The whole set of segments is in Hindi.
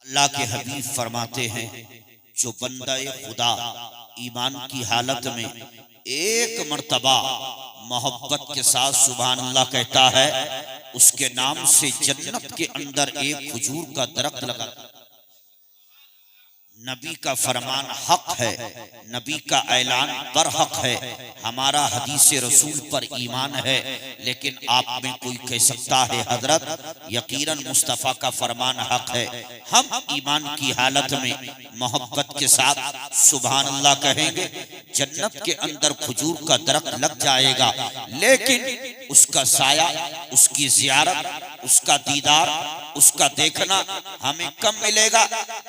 अल्लाह के हबीब फरमाते हैं, जो बंदा खुदा ईमान की हालत में एक मर्तबा मोहब्बत के साथ सुभान अल्लाह कहता है, उसके नाम से जन्नत के अंदर एक खजूर का दरख्त लगा। नबी का फरमान हक है, नबी का ऐलान बरहक है, हमारा हदीस रसूल पर ईमान है। लेकिन आप में कोई कह सकता है हजरत यकीनन मुस्तफ़ा का फरमान हक है, हम ईमान की हालत में मोहब्बत के साथ सुभान अल्लाह कहेंगे, जन्नत के अंदर खजूर का दरख्त लग जाएगा। लेकिन उसका साया, उसकी ज़ियारत, उसका दीदार, उसका देखना हमें कब मिलेगा?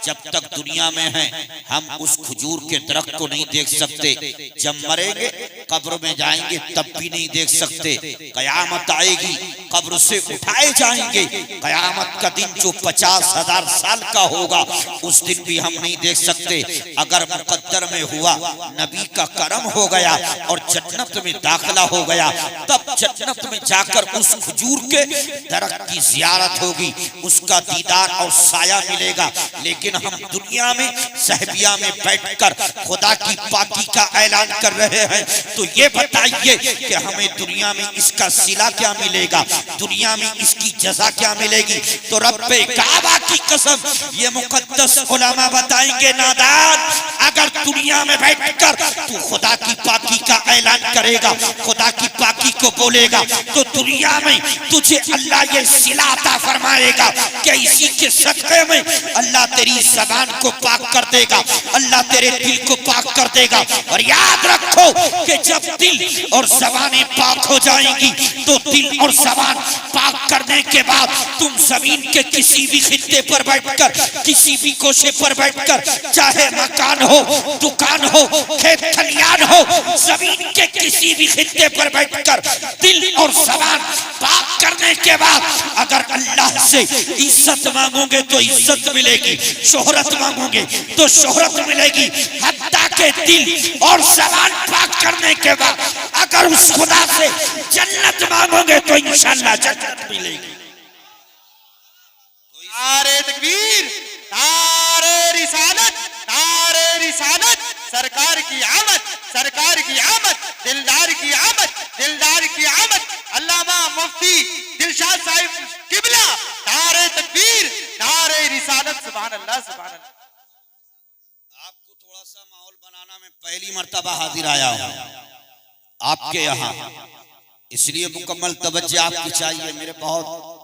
जब तक दुनिया में हैं हम उस खजूर के दरख्त को नहीं देख सकते। जब मरेंगे, कब्र में जाएंगे, तब भी नहीं देख सकते। कयामत आएगी, कब्र से उठाए जाएंगे। कयामत का दिन जो 50,000 साल का होगा, उस दिन भी हम नहीं देख सकते। अगर मुकद्दर में हुआ, नबी का करम हो गया और जन्नत में दाखिला हो गया, तब जन्नत में जाकर उस खजूर के दरख्त की ज़ियारत होगी, उसका दीदार और साया मिलेगा। लेकिन हम दुनिया में सहबिया में बैठकर खुदा की पाकी का ऐलान कर रहे हैं, तो ये बताइए कि हमें दुनिया में इसका सिला क्या मिलेगा, दुनिया में इसकी जज़ा क्या मिलेगी? तो रब्बे काबा की कसम, ये मुकद्दस उलमा बताएंगे, नादान, अगर दुनिया में बैठकर तू खुदा की पाकी का ऐलान करेगा, खुदा की पाकी को बोलेगा, तो दुनिया में तुझे अल्लाह ये सिला अता फरमाएगा कि इसी के सदक़े में अल्लाह तेरी ज़बान को पाक कर देगा, अल्लाह तेरे दिल को पाक कर देगा। और याद रखो कि जब दिल और ज़बानें पाक हो जाएंगी, तो दिल और ज़बान पाक करने के बाद तुम जमीन के किसी भी खित्ते पर बैठकर, किसी भी कोशे पर बैठकर, चाहे मकान हो, दुकान हो, खेत खलियान हो, जमीन के किसी भी खित्ते पर बैठकर दिल और ज़बान पाक करने के बाद अगर अल्लाह से इज्जत मांगोगे तो इज्जत मिलेगी, शोहरत मांगोगे तो शोहरत मिलेगी। हत्ता के दिल और ज़बान पाक करने के बाद अगर उस खुदा से जन्नत मांगोगे तो इंशाअल्लाह जन्नत मिलेगी। नारे तकबीर, नारे रिसालत, नारे रिसालत, सरकार की आमद, सरकार की आमद, दिलदार की आमद, दिलदार की आमद, अल्लामा मुफ्ती दिलशाद साहिब किबला, नारे तकबीर, नारे रिसालत, सुभान अल्लाह, सुभान अल्लाह। आपको थोड़ा सा माहौल बनाना में पहली मर्तबा हाजिर आया हूँ आपके यहाँ, इसलिए मुकम्मल तवज्जो आपकी चाहिए। मेरे बहुत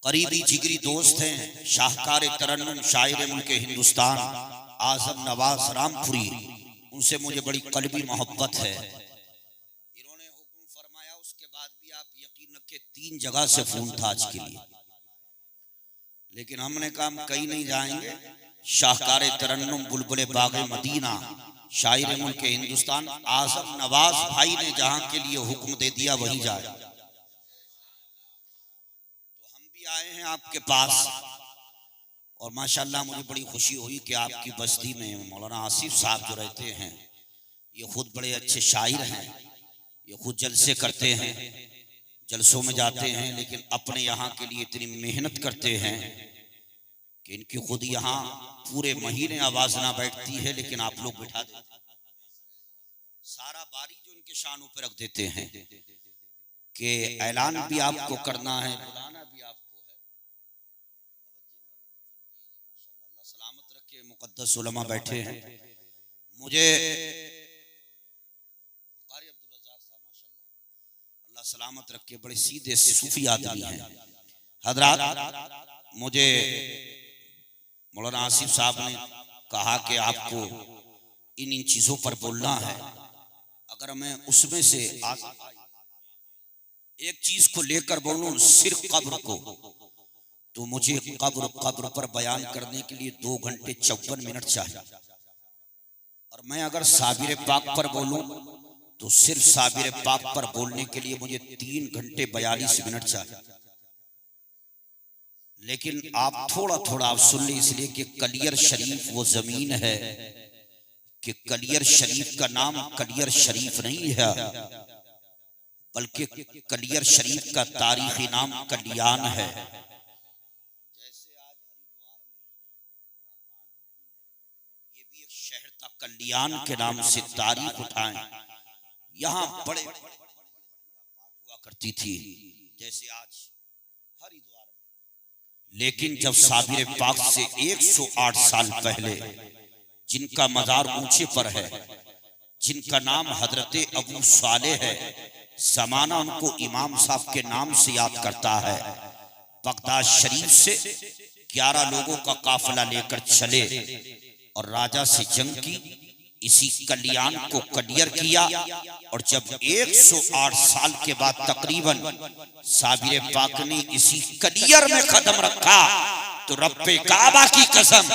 करीबी जिगरी दोस्त हैं, शाहकार तरन्नुम, शायर मुल्क हिंदुस्तान आजम नवाज रामपुरी, उनसे मुझे बड़ी कल्बी मोहब्बत है। इन्होंने हुक्म फरमाया, उसके बाद भी आप यकीन रखें 3 जगह से फोन था आज के लिए, लेकिन हमने कहा हम कहीं नहीं जाएंगे। शाहकार तरन्नुम, बुलबुले बाग़े मदीना, शायर मुल्क हिंदुस्तान आजम नवाज भाई ने जहां के लिए हुक्म दे दिया वहीं जाए। आए हैं आपके पास और माशाल्लाह मुझे बड़ी खुशी हुई कि आपकी बस्ती में मौलाना आसिफ साहब जो रहते हैं, ये खुद बड़े अच्छे शायर हैं, ये खुद जलसे करते हैं, जलसों में जाते हैं, लेकिन अपने यहाँ के लिए इतनी मेहनत करते हैं कि इनकी खुद यहाँ पूरे महीने आवाज ना बैठती है, लेकिन आप लोग बैठा देते, सारा बारी जो इनके शानों पर रख देते हैं कि ऐलान भी आपको करना है, बुलाना भी आपको। सलामत रखे, मुकद्दस उलमा बैठे हैं। मुझे कारी अब्दुल रज़ाक साहब माशाल्लाह अल्लाह सलामत रखे, बड़े सीधे सूफी आदमी हैं हजरात। मुझे मौलाना आसिफ साहब ने कहा कि आपको इन चीजों पर बोलना है। अगर मैं उसमें से एक चीज को लेकर बोलूं, सिर्फ कब्र को, तो मुझे कब्र पर बयान करने के लिए 2 घंटे 54 मिनट चाहिए। और मैं अगर साबिर पाक पर बोलूं तो सिर्फ साबिर पाक पर बोलने के लिए मुझे 3 घंटे 42 मिनट चाहिए। लेकिन आप थोड़ा थोड़ा आप सुन लीजिए, इसलिए कि कलियर शरीफ वो जमीन है कि कलियर शरीफ का नाम कलियर शरीफ नहीं है, बल्कि कलियर शरीफ का तारीखी नाम कलियान है। जैसे आज कहता कल्याण के नाम से तारीख उठाएं। यहाँ बड़े हुआ करती थी जैसे आज हरिद्वार, लेकिन जब साबिर पाक से 108 साल पहले जिनका मजार ऊंचे पर है, जिनका नाम हजरत अबू सालेह है, जमाना उनको इमाम साहब के नाम से याद करता है। बगदाद शरीफ से 11 लोगों का काफिला लेकर चले और राजा से जंग की, इसी कल्याण को क्लियर किया। और जब 108 साल के बाद तकरीबन साबिर पाक ने इसी कलियर में कदम रखा, तो रब्बे काबा की कसम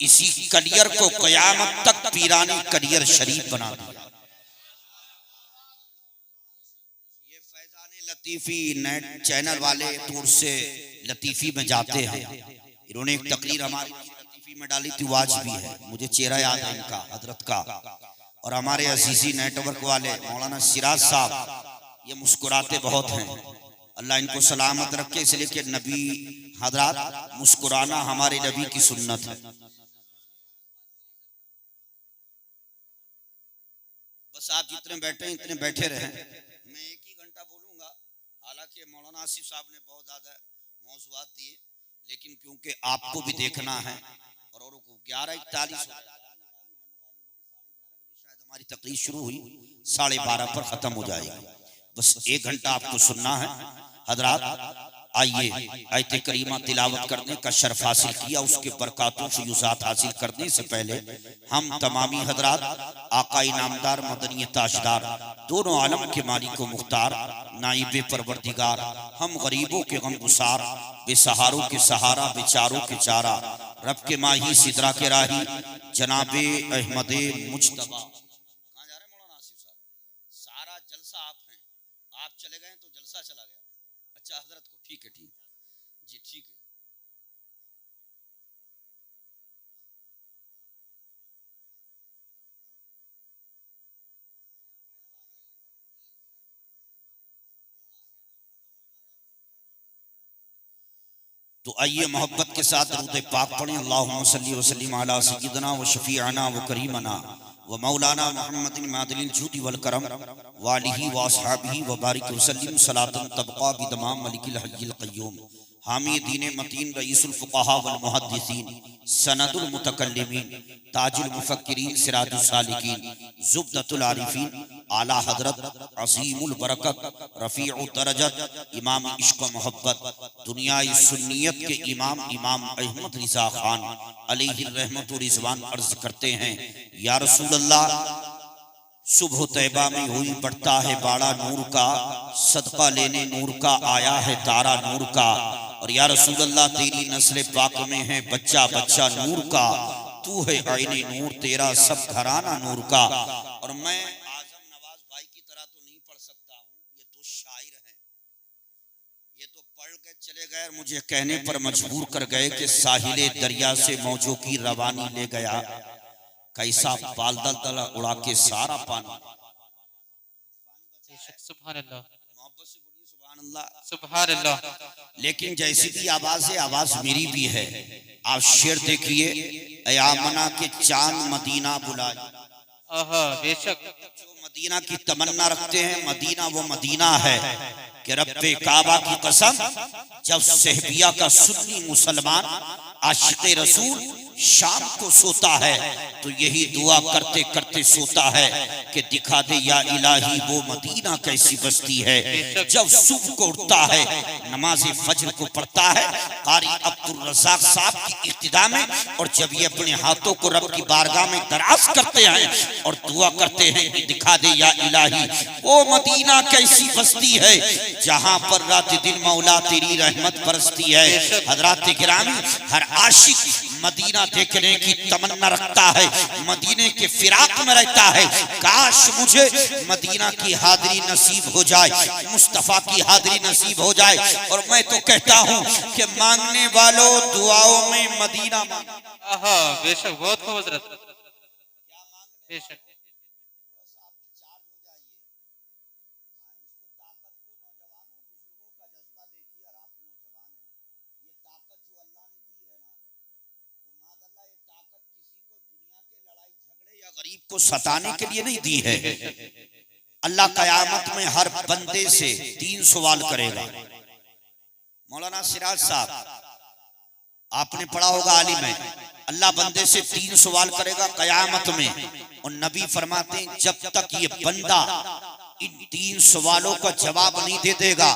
इसी कलियर को कयामत तक पीरानी कलियर शरीफ बना दिया। ये फैजाने लतीफी नेट चैनल वाले दूर से लतीफी में जाते हैं, इन्होंने एक तकरीर हमारी लतीफी में डाली थी, आज भी है, मुझे चेहरा याद है इनका, हजरत का। और हमारे अजीजी नेटवर्क वाले मौलाना सिराज साहब, ये मुस्कुराते बहुत हैं, अल्लाह इनको सलामत रखे, इसलिए कि नबी हजरात मुस्कुराना हमारे नबी की सुन्नत है। बस आप जितने बैठे हैं इतने बैठे रहें, मैं 1 ही घंटा बोलूंगा। हालांकि मौलाना आसिफ साहब ने बहुत ज्यादा मौज़ूआत दिए, लेकिन क्योंकि आपको भी देखना है और औरों को 11:41 शायद हमारी तकरीर शुरू हुई, 12:30 पर खत्म हो जाएगी। बस 1 घंटा आपको सुनना है। हजरात आइए आयत करीमा तिलावत करने का शर्फ हासिल किया, उसके बरकातों से युसात हासिल करने से पहले हम तमामी हजरात आका इनामदार मदनी ताजदार दोनों आलम के मालिक व मुख्तार नाइबे परवरदिगार, हम गरीबों के गम गुसार, बेसहारों के सहारा, बेचारों के चारा, रब के माही सिदरा के राही जनाबे अहमदे मुज्तबा। कहाँ जा रहे हैं मौलाना आसिफ साहब? सारा जलसा आप हैं, आप चले गए तो जलसा चला गया। अच्छा हजरत को ठीक है, ठीक जी, ठीक है। तो आइए मोहब्बत के साथ दरूद पाक पढ़ें। अल्लाहुम्मा सल्ली व सल्लिम अला सय्यिदना व शफीअना व करीमना व मौलाना मुहम्मदिन मादिल जूदी वल करम व आलिहि व अस्हाबिहि व बारिक व सल्लिम सलातन तबका बिदमाम मलिकिल हय्यिल क़य्यूम हामी दीन मतीन रईसुल फुक़हा वल मुहद्दिसीन सनदुल मुतकल्लिमीन ताजुल मुफक्किरीन सिराजुस सालिकीन ज़ुब्दतुल आरिफीन आला हजरत अज़ीमुल बरकत रफ़ीउ दरजत इमाम इश्क़ व मोहब्बत दुनिया सुन्नियत के इमाम इमाम अहमद रिज़ा खान अलैहि रहमत व रिज़वान अर्ज़ करते हैं, या रसूल अल्लाह, सुबह तैबा में हुई बढ़ता है बाड़ा नूर का, सदका लेने नूर का आया है तारा नूर का। और या रसूल अल्लाह, तेरी नस्ल पाक में है बच्चा बच्चा नूर का, तू है आईने नूर, तेरा सब घराना नूर का। और मैं आजम नवाज भाई की तरह तो नहीं पढ़ सकता हूँ, ये तो शायर हैं, ये तो पढ़ के चले गए, मुझे कहने पर मजबूर कर गए कि साहिले दरिया से मौजों की रवानी ले गया, कैसा बालदल तला उड़ा के सारा पानी। सुभान अल्लाह, मोहब्बत से बोलिए सुभान अल्लाह, सुभान अल्लाह। लेकिन जैसी भी आवाज है, आवाज मेरी भी है। आप शेर देखिए, अयामना के चांद मदीना बुलाए, बेशक जो मदीना की तमन्ना रखते हैं, मदीना वो मदीना है कि रब्बे काबा की कसम, जब सहबिया का सुन्नी मुसलमान आशिक़े रसूल शाम को सोता है तो यही दुआ करते करते सोता है कि दिखा दे या इलाही वो मदीना कैसी बस्ती है। जब सुबह को उठता है, नमाज फजर को पढ़ता है कारी अब्दुल रज़ाक साहब की इब्तिदा में, और जब ये अपने हाथों को रब की बारगाह में दराज करते हैं और दुआ करते हैं कि दिखा दे या इलाही वो मदीना कैसी बस्ती है जहां पर रात दिन मौला तेरी रहमत बरसती है। हजरात गिरामी, हर आशिक मदीना देखने की तमन्ना रखता है, मदीने के फिराक में रहता है। काश मुझे मदीना की हाजिरी नसीब हो जाए, मुस्तफा की हाजिरी नसीब हो जाए। और मैं तो कहता हूँ कि मांगने वालों दुआओं में मदीना मांगो। बेशक, बहुत खूब हजरत, बेशक। तुझको सताने के लिए नहीं दी है। अल्लाह कयामत में हर बंदे से 3 सवाल करेगा। मौलाना सिराज साहब आपने पढ़ा होगा आलिम है, अल्लाह बंदे से 3 सवाल करेगा कयामत में। और नबी फरमाते हैं जब तक ये बंदा इन 3 सवालों का जवाब नहीं दे देगा,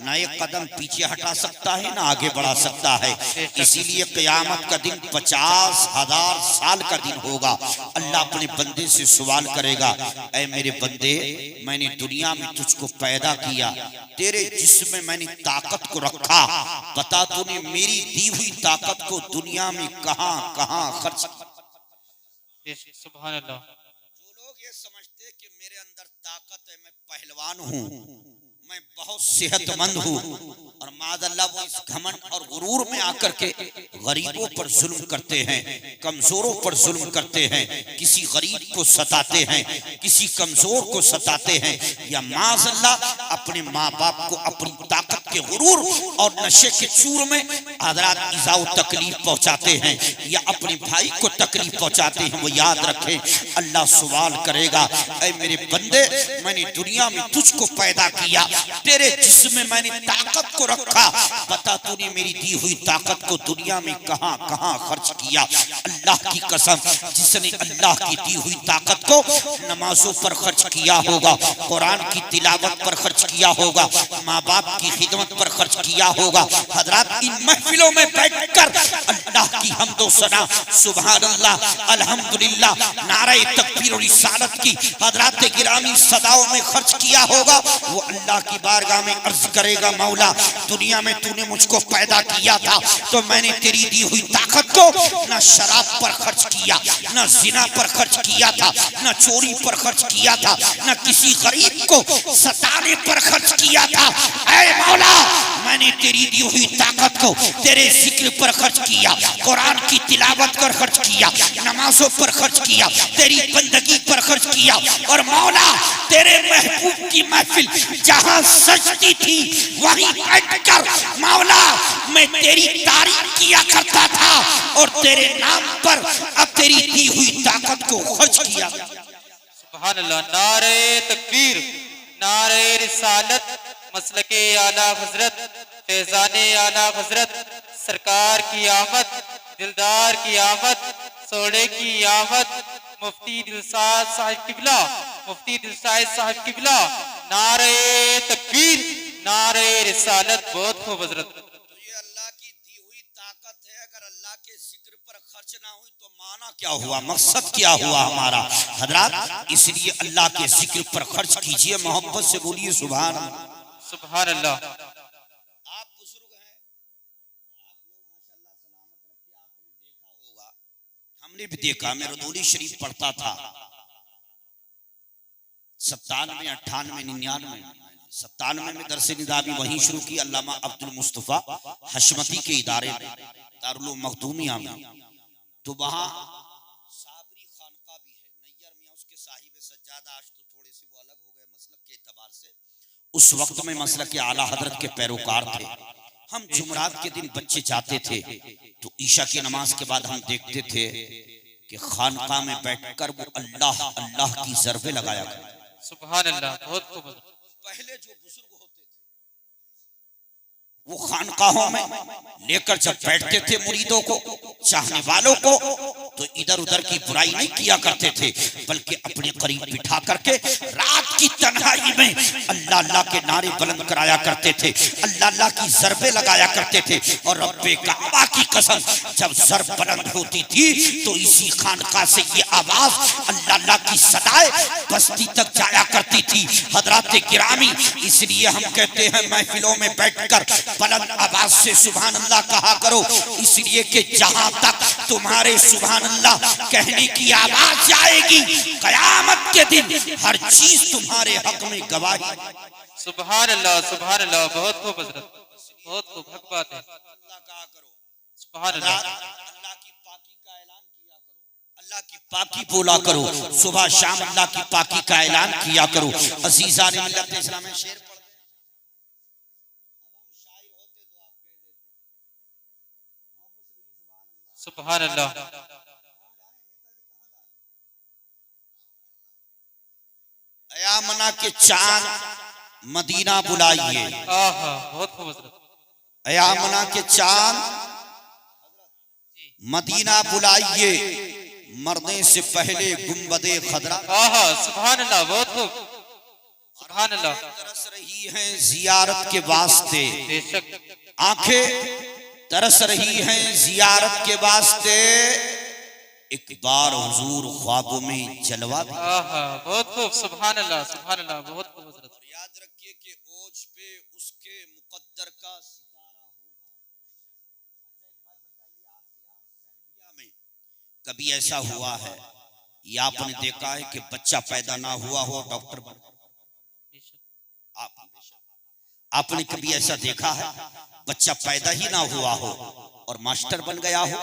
ना एक कदम पीछे हटा सकता है ना आगे बढ़ा सकता है। इसीलिए क़यामत का दिन 50,000 साल का दिन होगा। अल्लाह अपने बंदे से सवाल करेगा, ऐ मेरे बंदे, मैंने दुनिया में तुझको पैदा किया, तेरे जिस्म में मैंने ताकत को रखा, बता तूने मेरी दी हुई ताकत को दुनिया में कहां कहां खर्च किया? सुभान अल्लाह। जो लोग ये समझते कि मेरे अंदर ताकत है, मैं पहलवान हूँ, मैं बहुत सेहतमंद हूँ, और मादअल्लाह वो इस घमंड और गुरूर में आकर के गरीबों पर जुल्म करते हैं, कमजोरों पर जुल्म करते हैं, किसी गरीब को सताते हैं, किसी कमजोर को सताते हैं, या मादअल्लाह अपने माँ बाप को अपनी ताकत के गुरूर और नशे के चूर में हज़रात इज़ाओ तकलीफ पहुँचाते हैं, या अपने भाई को तकलीफ पहुँचाते हैं। वो याद रखें, अल्लाह सवाल करेगा, ऐ मेरे बंदे, मैंने दुनिया में तुझको पैदा किया, तेरे जिस्म में मैंने ताकत को रखा, बता तूने मेरी दी हुई ताकत को दुनिया में कहां कहां खर्च किया? अल्लाह की कसम, जिसने अल्लाह की दी हुई ताकत को नमाजों पर खर्च किया होगा, कुरान की तिलावत पर खर्च किया होगा, माँ बाप की खिदमत पर खर्च किया होगा, हज़रात इन महफिलों में बैठकर अल्लाह की हम्दो सना, सुभान अल्लाह, अल्हम्दुलिल्लाह, नारे तकबीर और रिसालत की हज़रात गिरामी सदाओं में खर्च किया होगा, वो अल्लाह की बारगाह में अर्ज करेगा, मौला दुनिया में तूने मुझको पैदा किया था तो मैंने तेरी दी हुई ताकत को न शराब पर खर्च किया, न जिना पर खर्च किया था, न चोरी पर खर्च किया था, न किसी गरीब को सताने पर खर्च किया था। ऐ मौला, मैंने तेरी दी हुई ताकत को तेरे जिक्र पर खर्च किया, कुरान की तिलावत पर खर्च किया, नमाजों पर खर्च किया, तेरी बंदगी पर खर्च किया, और मौला तेरे महबूब की महफिल जहां सजती थी वहीं बैठकर मौला मैं तेरी तारीफ किया करता था, और तेरे नाम पर अब तेरी दी हुई ताकत को खर्च किया। सुभान अल्लाह। नारे तकबीर, नारे रिसालत, मसलके आला हजरत, फैजाने आला हजरत, सरकार की आमद, दिलदार की आमद, सोने की आमद, मुफ्ती दिलसाद साहिब किबला, मुफ्ती दिलसाद साहिब किबला, नारे तकबीर, नारे रिसालत। बहुत खूब हजरत। तो ये अल्लाह की दी हुई ताकत है, अगर अल्लाह के जिक्र पर खर्च ना हुई तो माना क्या हुआ, मकसद क्या हुआ हमारा? हजरत इसलिए अल्लाह के जिक्र पर खर्च कीजिए, मोहब्बत से बोलिए सुभान अल्लाह। सुभान अल्लाह। आप बुजुर्ग हैं, आप लोग माशाल्लाह सलामत रखिए, आपने देखा होगा, हमने भी देखा, मैं रदूली शरीफ पढ़ता था 97, 98, 99, 97 में दरस निदाबी वहीं शुरू की, अल्लामा अब्दुल मुस्तफा हशमती के इदारे में दारुल मखदूमिया में। तो वहाँ साबरी खानका भी है, नैयर मियां उसके साहिब सज्जादा, आज तो थोड़े से वो अलग हो गए मसलक के एतबार से, उस वक्त में मसलक के आला हजरत के पैरोकार थे। हम जुमरात के दिन बच्चे जाते थे तो ईशा की नमाज के बाद हम देखते थे कि खानका में बैठकर वो अल्लाह अल्लाह की ज़रबे लगाया करते। सुभान अल्लाह। बहुत खूब। पहले जो बुजुर्ग होते थे वो खानकाहों में लेकर जब बैठते थे मुरीदों को, चाहने वालों को, तो इधर उधर की बुराई नहीं किया करते थे, बल्कि अपने करीब बिठा करके रात की तन्हाई में अल्लाह अल्लाह के नारे बुलंद कराया करते थे, अल्लाह अल्लाह की ज़रबे लगाया करते थे। और रब्बे काबा की कसम, जब ज़रब बुलंद होती थी तो इसी खानका से ये आवाज अल्लाह अल्लाह की सदाएं बस्ती तक जाया करती थी। हजरात गिरामी, इसलिए हम कहते हैं महफिलों में बैठकर बुलंद आवाज से सुभान अल्लाह कहा करो, इसलिए कि जहां तक तुम्हारे सुभान अल्लाह कहने की आवाज जाएगी, कयामत के दिन हर चीज तुम्हारे हक में गवाही। सुभान अल्लाह, सुभान अल्लाह। बहुत खूब हजरत, बहुत खूब, हक बात है। अल्लाह कहा करो, सुभान अल्लाह। अल्लाह की पाकी का ऐलान किया करो, अल्लाह की पाकी बोला करो, सुबह शाम अल्लाह की पाकी का ऐलान किया करो। अजीज़ान मिल्लत इस्लाम में शेर पढ़, सुभान अल्लाह। के चांद मदीना बुलाइए, बहुत खूब हजरत। ऐ आमना के चांद मदीना बुलाइए, मरने से पहले गुंबदे खदरा। सुभान अल्लाह, बहुत खूब, सुभान अल्लाह। तरस रही हैं जियारत के वास्ते, बेशक आंखें तरस रही हैं जियारत के वास्ते, एक बार हुजूर ख्वाबों में जलवा दे। बहुत खूब, सुभान अल्लाह, सुभान अल्लाह, बहुत खूब हजरत। याद रखिए कि ओज पे उसके मुकद्दर का सितारा होगा। में कभी ऐसा हुआ है या आपने देखा है कि बच्चा पैदा ना हुआ हो डॉक्टर बन, आपने कभी ऐसा देखा है बच्चा पैदा ही ना हुआ हो और मास्टर बन गया हो,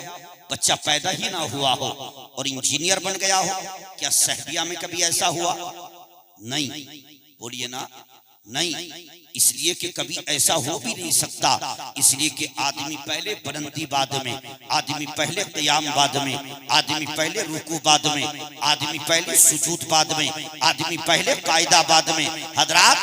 बच्चा पैदा ही ना हुआ हो और इंजीनियर बन गया हो? क्या सहबिया में कभी ऐसा हुआ? नहीं, बोलिए ना, नहीं। इसलिए कि कभी ऐसा हो भी नहीं सकता, इसलिए कि आदमी पहले बुलंदी बाद में, आदमी पहले क़याम बाद में, आदमी पहले रुकू बाद में, आदमी पहले सुजूद बाद में, आदमी पहले कायदा बाद में, हजरात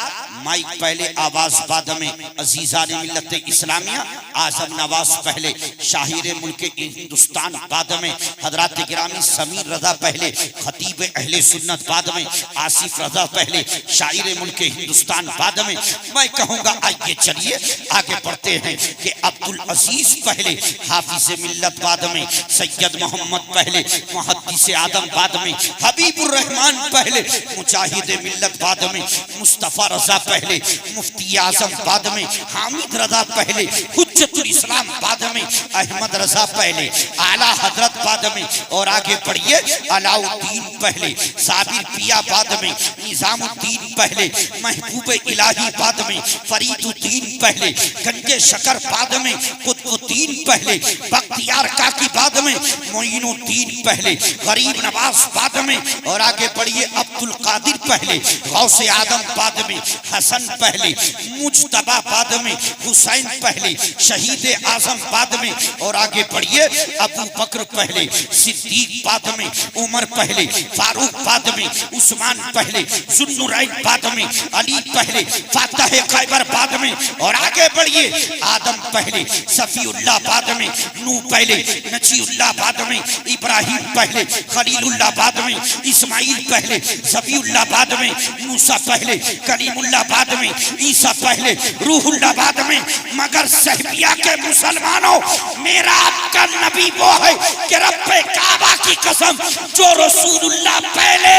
माइक पहले आवाज बाद में, अजीज़ान मिल्लत इस्लामिया आज़म नवाज पहले, शाहिर मुल्क हिंदुस्तान बाद में, हजरात गिरामी समीर रजा पहले, खतीब अहले सुन्नत बाद में, आसिफ रजा पहले, शाहिर मुल्क हिंदुस्तान बाद में। मैं कहूंगा आइए चलिए आगे बढ़ते हैं कि अब्दुल अजीज पहले, हाफिज मिल्लत बाद में, सैयद मोहम्मद पहले, मुहद्दिस आदम बाद में, हबीबुर रहमान पहले, मुजाहिद मिल्लत बाद में, मुस्तफा रजा पहले, मुफ्ती आजम बाद में, हामिद रजा पहले, हुज्जतुल इस्लाम बाद में, अहमद रजा पहले, आला हजरत बाद में, और आगे बढ़िए अलाउद्दीन पहले, साबिर पिया बाद में, निजामुद्दीन पहले, महबूब इलाही बाद में, फरीदुद्दीन पहले, गंजे शकर बाद में, कुतुबुद्दीन पहले, बख्तियार काकी बाद में, मोइनुद्दीन पहले, गरीब नवाज बाद में, और आगे बढ़िए अब्दुल कादिर पहले, गौसे आदम बाद में, हसन पहले, मुज्तबा बाद में, हुसैन पहले, शहीद आजम बाद में, और आगे बढ़िए अबू बकर पहले, सिद्दीक बाद में, उमर पहले, फारूक बाद में, उस्मान पहले, जुन्नुरैन बाद में, अली पहले, फातह खैबर बाद में, और आगे बढ़िए आदम पहले, सफीउल्लाह बाद में, नूह पहले, नजीउल्लाह बाद में, इब्राहिम पहले, खलीलुल्लाह बाद में, इस्माइल पहले, ज़बीउल्लाह बाद में, मूसा पहले, कलीमुल्लाह बाद में, ईसा पहले, रूहुल्लाह बाद में। मगर सहबिया के मुसलमानों, मेरा आपका नबी वो है कि रब्बे काबा की कसम जो रसूलुल्लाह पहले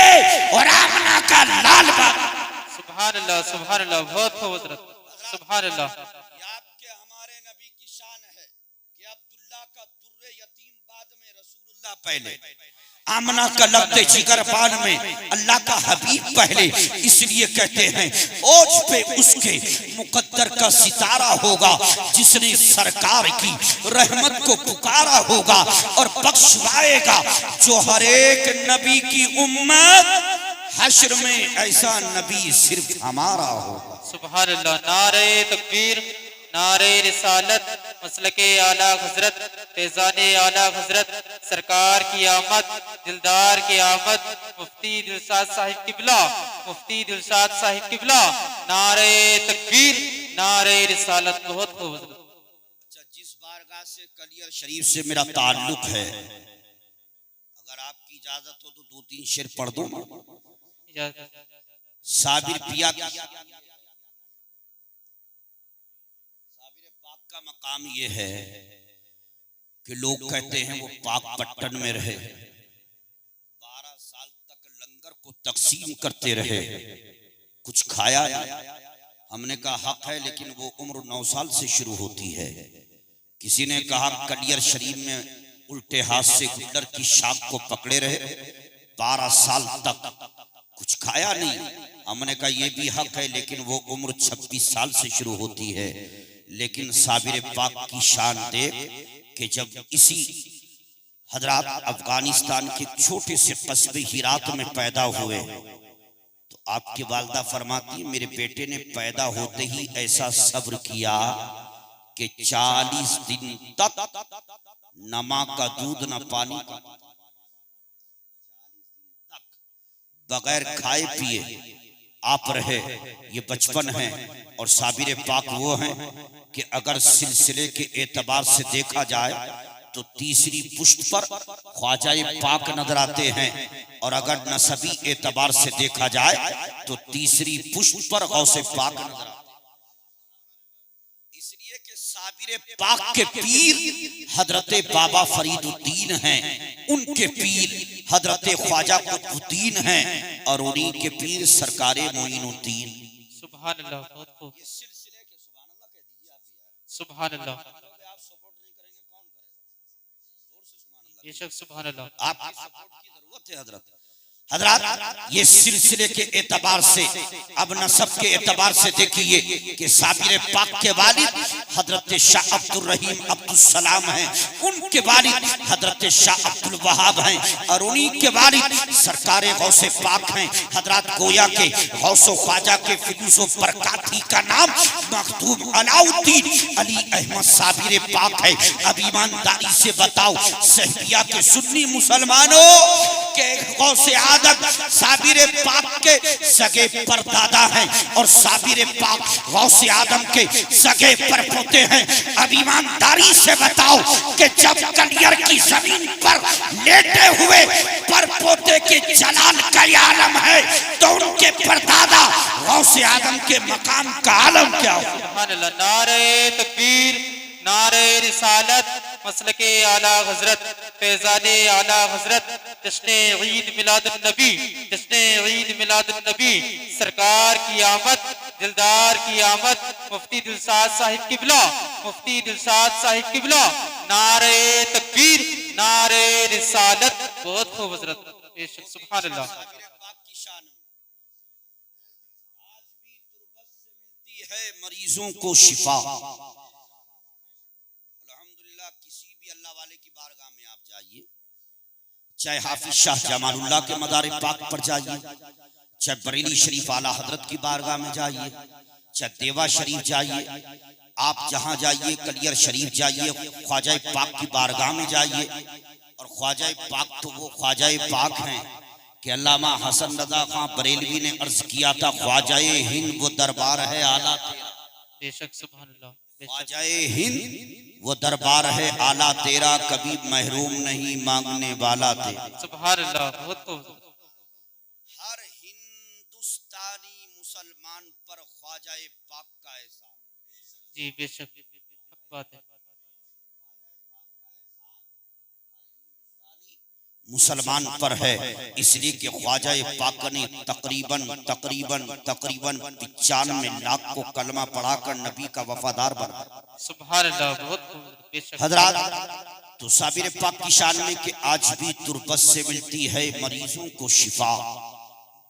और आमना का लाल बाद। सुभान अल्लाह, सुभान अल्लाह, बहुत खूब हजरत, सुभान अल्लाह। आपके हमारे नबी की शान है कि अब्दुल्लाह का दुर्रे यतीम बाद में, रसूलुल्लाह पहले, आमना का लब्दे जिगर पान में, अल्लाह का हबीब पहले। इसलिए कहते हैं ओज पे उसके मुकद्दर का सितारा होगा जिसने सरकार की रहमत को पुकारा होगा और बख्शवाएगा जो हर एक नबी की उम्मत। हश्र में ऐसा नबी सिर्फ हमारा होगा। सुभान अल्लाह। नारे तकबीर, नारे रिसालत, मसलके आला हजरत, फैज़ाने आला हजरत, सरकार की आमद, दिलदार की आमद, मुफ्ती दिलशाद साहिब किबला, मुफ्ती दिलशाद साहिब किबला। नारे तकबीर, नारे रिसालत, बहुत खूब हजरत। अच्छा, जिस बारगाह से कलियर शरीफ से मेरा ताल्लुक है, अगर आपकी इजाजत हो तो 2-3 शेर पढ़ दूं। साबिर पिया पाक का मकाम ये है कि लोग कहते हैं वो पाक पट्टन में रहे, 12 साल तक लंगर को तकसीम करते रहे, कुछ खाया। हमने कहा हक है, लेकिन वो उम्र 9 साल से शुरू होती है। किसी ने कहा कलियर शरीफ में उल्टे हाथ से गुल्लर की शाख को पकड़े रहे, 12 साल तक कुछ खाया नहीं। हमने कहा ये भी हक है, लेकिन वो उम्र 26 साल से शुरू होती है। लेकिन साबिर पाक की शान देख कि जब इसी हजरात अफगानिस्तान के छोटे से कस्बे हिरात में पैदा हुए तो आपकी वालदा फरमाती है मेरे बेटे ने पैदा होते ही ऐसा सब्र किया कि 40 दिन तक न माँ का दूध न पानी का, बगैर खाए पिए आप रहे, ये बचपन है। और साबिर पाक वो हैं कि अगर सिलसिले के एतबार से देखा जाए तो तीसरी पुश्त पर ख्वाजा पाक नजर आते हैं, और अगर नसबी एतबार से देखा जाए तो तीसरी पुश्त पर गौसे पाक नजर आते हैं। इसलिए कि साबिर पाक के पीर हजरत बाबा फरीदुद्दीन हैं, उनके पीर हजरत ख्वाजा कुतुबुद्दीन हैं, और उन्हीं के पीर सरकारे मोइनुद्दीन। सुभान अल्लाह, बहुत खूब। सुभान अल्लाह, आप सपोर्ट नहीं करेंगे कौन करेगा? जोर से सुभान अल्लाह। बेशक सुभान अल्लाह। आपकी सपोर्ट की जरूरत है हजरत। हजरत ये सिलसिले के एतबार से, अब नसब के एतबार से देखिए कि साबिर पाक के वालिद हजरत शाह अब्दुल रहीम अब्दुल सलाम हैं, उनके वालिद हजरत शाह अब्दुल वहाब हैं, और उन्हीं के वालिद सरकारे गौसे पाक हैं। हजरत गोया के गौसो ख्वाजा के फिलूसो बरकाती का नाम मखदूम अलाउद्दीन अली अहमद साबिर पाक है। अब ईमानदारी से बताओ सहबिया के सुन्नी मुसलमानों के गौसे आदम साबिर पाक के सगे परदादा हैं, और साबिर पाक गौसे आदम के सगे परपोते हैं। अब ईमानदारी से बताओ कि जब कलियर की जमीन पर लेटे हुए परपोते के जलाल का आलम है, तो उनके परदादा गौसे आदम के मकाम का आलम क्या हो? सुभान अल्लाह। नारे तकबीर, नारे रिसालत, मसलके आला हजरत, फैजाने आला हजरत, जश्ने ईद मिलादुन नबी, जश्ने ईद मिलादुन नबी, सरकार की आमद, दिलदार की आमद, मुफ्ती दिलसाद साहिब किबला, मुफ्ती दिलसाद साहिब किबला। नारे तकबीर, नारे रिसालत, बहुत खूब हजरत। बेशक सुभान अल्लाह। मरीजों को शिफा। अल्हम्दुलिल्लाह, किसी भी अल्लाह वाले की बारगाह में आप जाइए, चाहे हाफिज शाह जमालुल्लाह के मदार पाक पर जाइए, चाहे बरेली शरीफ आला हजरत की बारगाह में जाइए, चाहे देवा शरीफ जाइए, आप जहां जाइए, कलियर शरीफ जाइए, ख्वाजा पाक की बारगाह में जाइए। और ख्वाजा पाक तो वो ख्वाजा पाक हैं कि अल्लामा हसन रजा खां बरेलवी ने अर्ज किया था, ख्वाजाए हिंद वो दरबार है आला तेरा। बेशक सुभान अल्लाह। ख्वाजाए हिंद वो दरबार है आला तेरा, कभी महरूम नहीं मांगने वाला तेरा। सुभान अल्लाह, बहुत खूब। हर हिंदुस्तानी मुसलमान पर ख्वाजाए पाक का एहसान। जी बेशक, हक बात है। मुसलमान पर है, इसलिए कि ख्वाजा पाक ने तकरीबन 95 लाख को कलमा पढ़ाकर नबी का वफादार बना। सुभान अल्लाह, बहुत खूब। हजरत तो साबिर पाक की शान में कि आज भी तुरबत से मिलती है मरीजों को शिफा,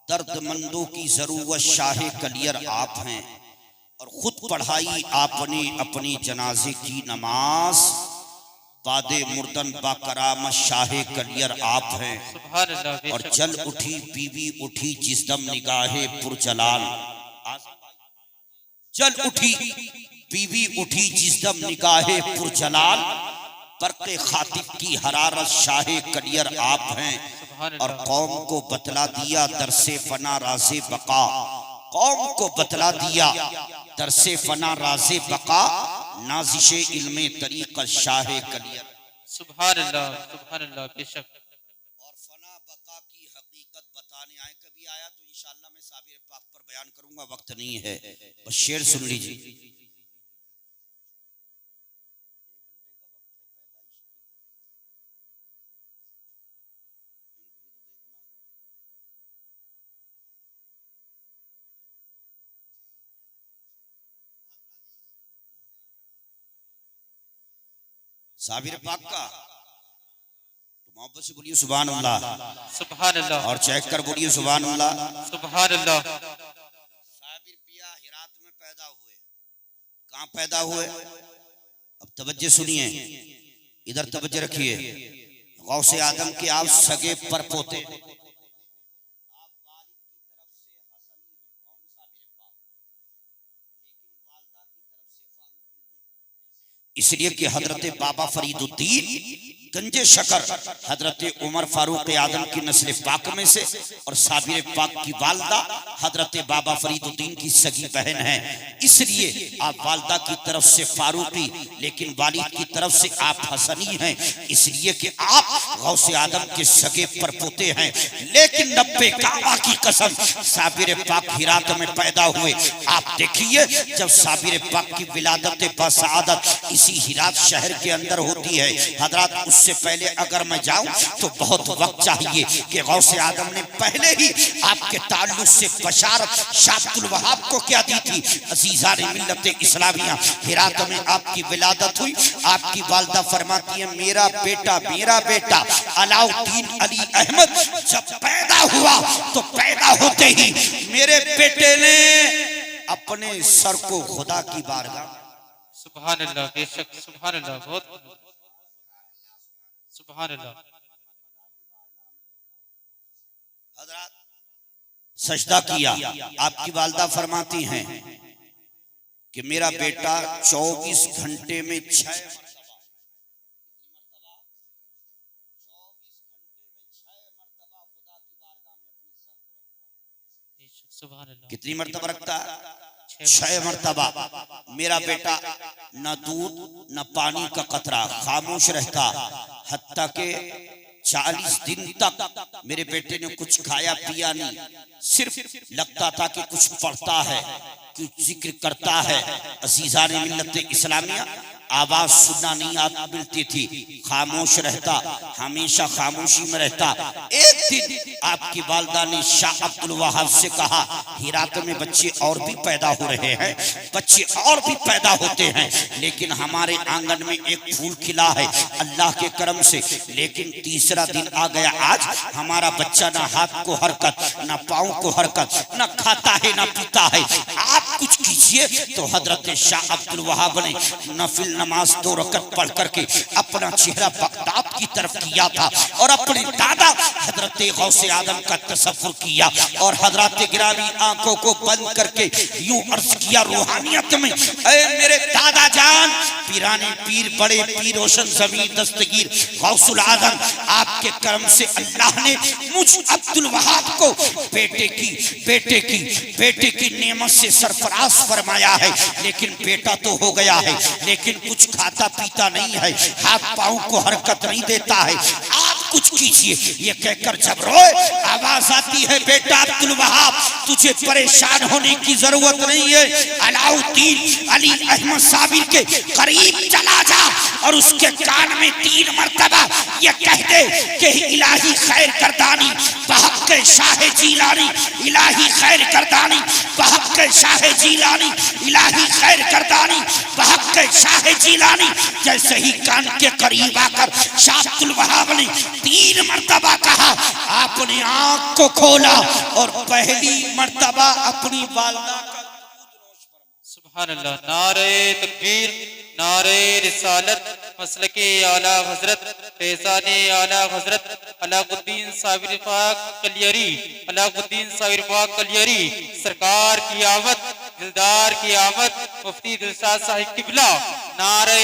दर्दमंदों की जरूरत शाह कलियर आप हैं, और खुद पढ़ाई आपने अपनी जनाजे की नमाज, बादे मुर्दन बाकराम शाह कलियर आप हैं। और जल उठी बीवी उठी जिसदम निगाहे पुरजलाल, जल उठी बीवी उठी जिसदम निगाहे पुरजलाल, बरक़े खातिब की हरारत शाह कलियर आप हैं। और कौम को बतला दिया दरसे फना राज़े बका, कौम को बतला दिया दरसे फना राज़े बका, नाज़िशे इल्मे तरीक़त शाह कलियर। सुभान अल्लाह, सुभान अल्लाह। बेशक। और फना बका की हकीकत बताने आए, कभी आया तो इंशाअल्लाह मैं साबिर पाक पर बयान करूंगा, वक्त नहीं है, बस शेर सुन लीजिए। साबिर पाक का तो मोहब्बत से बोलिए सुभान अल्लाह, सुभान अल्लाह। और चेक कर बोलिए सुभान अल्लाह, सुभान अल्लाह। साबिर पिया हिरात में पैदा हुए। कहाँ पैदा हुए? अब तवज्जो सुनिए, इधर तवज्जो रखिए। गौसे आदम के आप सगे पर पोते, इसलिए कि हजरत बाबा फरीदुद्दीन गंजे शकर हजरत उमर फारूक आजम की नस्ल पाक में से और साबिर पाक की वालदा हजरत बाबा फरीदुद्दीन की सगी बहन है, इसलिए आप वालदा की तरफ से फारूकी लेकिन वालिद की तरफ से आप हसनी हैं, इसलिए कि आप गौसे आदम के सगे परपोते हैं। लेकिन नब्बे काबा की कसम साबिर पाक हिरात में पैदा हुए। आप देखिए जब साबिर पाक की विलादत बसादत इसी हिरात शहर के अंदर होती है हजरत, उससे पहले अगर मैं जाऊं तो बहुत वक्त चाहिए कि गौसे आदम ने पहले ही आपके ताल्लुक से बशारत शाह अब्दुल वहाब को क्या दी थी। अजीज़ान मिल्लत इस्लामिया हिरात में आपकी विलादत हुई। आपकी वालदा फरमाती है मेरा बेटा अलाउद्दीन अली अहमद जब पैदा हुआ तो पैदा होते ही मेरे बेटे ने अपने सर को खुदा की बारगाह, सुभान अल्लाह, बेशक सुभान अल्लाह, बहुत सुभान अल्लाह, सजदा किया। आपकी वालदा फरमाती हैं कि मेरा बेटा 24 घंटे में 6 कितनी मर्तबा रखता है? 6 मर्तबा। मेरा बेटा न दूध न पानी का कतरा खामोश रहता, हत्ता के 40 दिन तक मेरे बेटे ने कुछ खाया पिया नहीं, सिर्फ लगता था कि कुछ पढ़ता है, कुछ जिक्र करता है। अजीज़ान मिल्लत इस्लामिया आवाज सुनना नहीं आ मिलती थी, खामोश रहता, हमेशा खामोशी में रहता। एक दिन आपकी वालदा ने शाह अब्दुल वहाब से कहा हिरात में बच्चे और भी पैदा हो रहे हैं, बच्चे और भी पैदा होते हैं, लेकिन हमारे आंगन में एक फूल खिला है अल्लाह के करम से, लेकिन तीसरा दिन आ गया आज हमारा बच्चा ना हाथ को हरकत ना पाँव को हरकत, ना खाता है ना पीता है, आप कुछ कीजिए। तो हजरत शाह अब्दुल वहाब ने नफिल नमाज 2 रकत पढ़ करके अपना चेहरा बगदाद की तरफ किया था और अपने दादा हजरत गौसे आदम का तसव्वुर किया और हजरत गिरामी आंखों को बंद करके यूं अर्ज किया रूहानियत में, ऐ मेरे दादा जान पीराने पीर बड़े पीर रोशन ज़मीन दस्तगीर गौसुल आदम, आपके करम से अल्लाह ने मुझ अब्दुल वहाब को बेटे की नेमत से सरफराज फरमाया है, लेकिन बेटा तो हो गया है लेकिन कुछ खाता पीता नहीं है, हाथ पाँव को हरकत नहीं देता है, आप कुछ कीजिए। ये कहकर जब रोए आवाज आती है बेटा अब्दुल वहाब तुझे परेशान होने की जरूरत नहीं है, अलाउद्दीन अली अहमद साबिर के करीब चला जा और उसके कान में 3 मर्तबा ये कह दे कि इलाही खैर करदानी बहक शाह जीलानी, इलाही खैर करदानी बहक शाह जीलानी, इलाही खैर करदानी बहक शाह जीलानी। जैसे ही कान के करीब आकर शाह अब्दुल वहाब ने 3 मर्तबा कहा, आपने आंख को खोला और पहली मर्तबा अपनी वालदा का सुभान अल्लाह, नारे तकबीर, नारे रिसालत, मसलके आला हजरत, फैज़ाने आला हजरत अलाउद्दीन साबिर पाक कलियरी, अलाउद्दीन साबिर पाक कलियरी सरकार की आमद, दिलदार की आमद, मुफ्ती दिलशाद साहिब किबला, नारे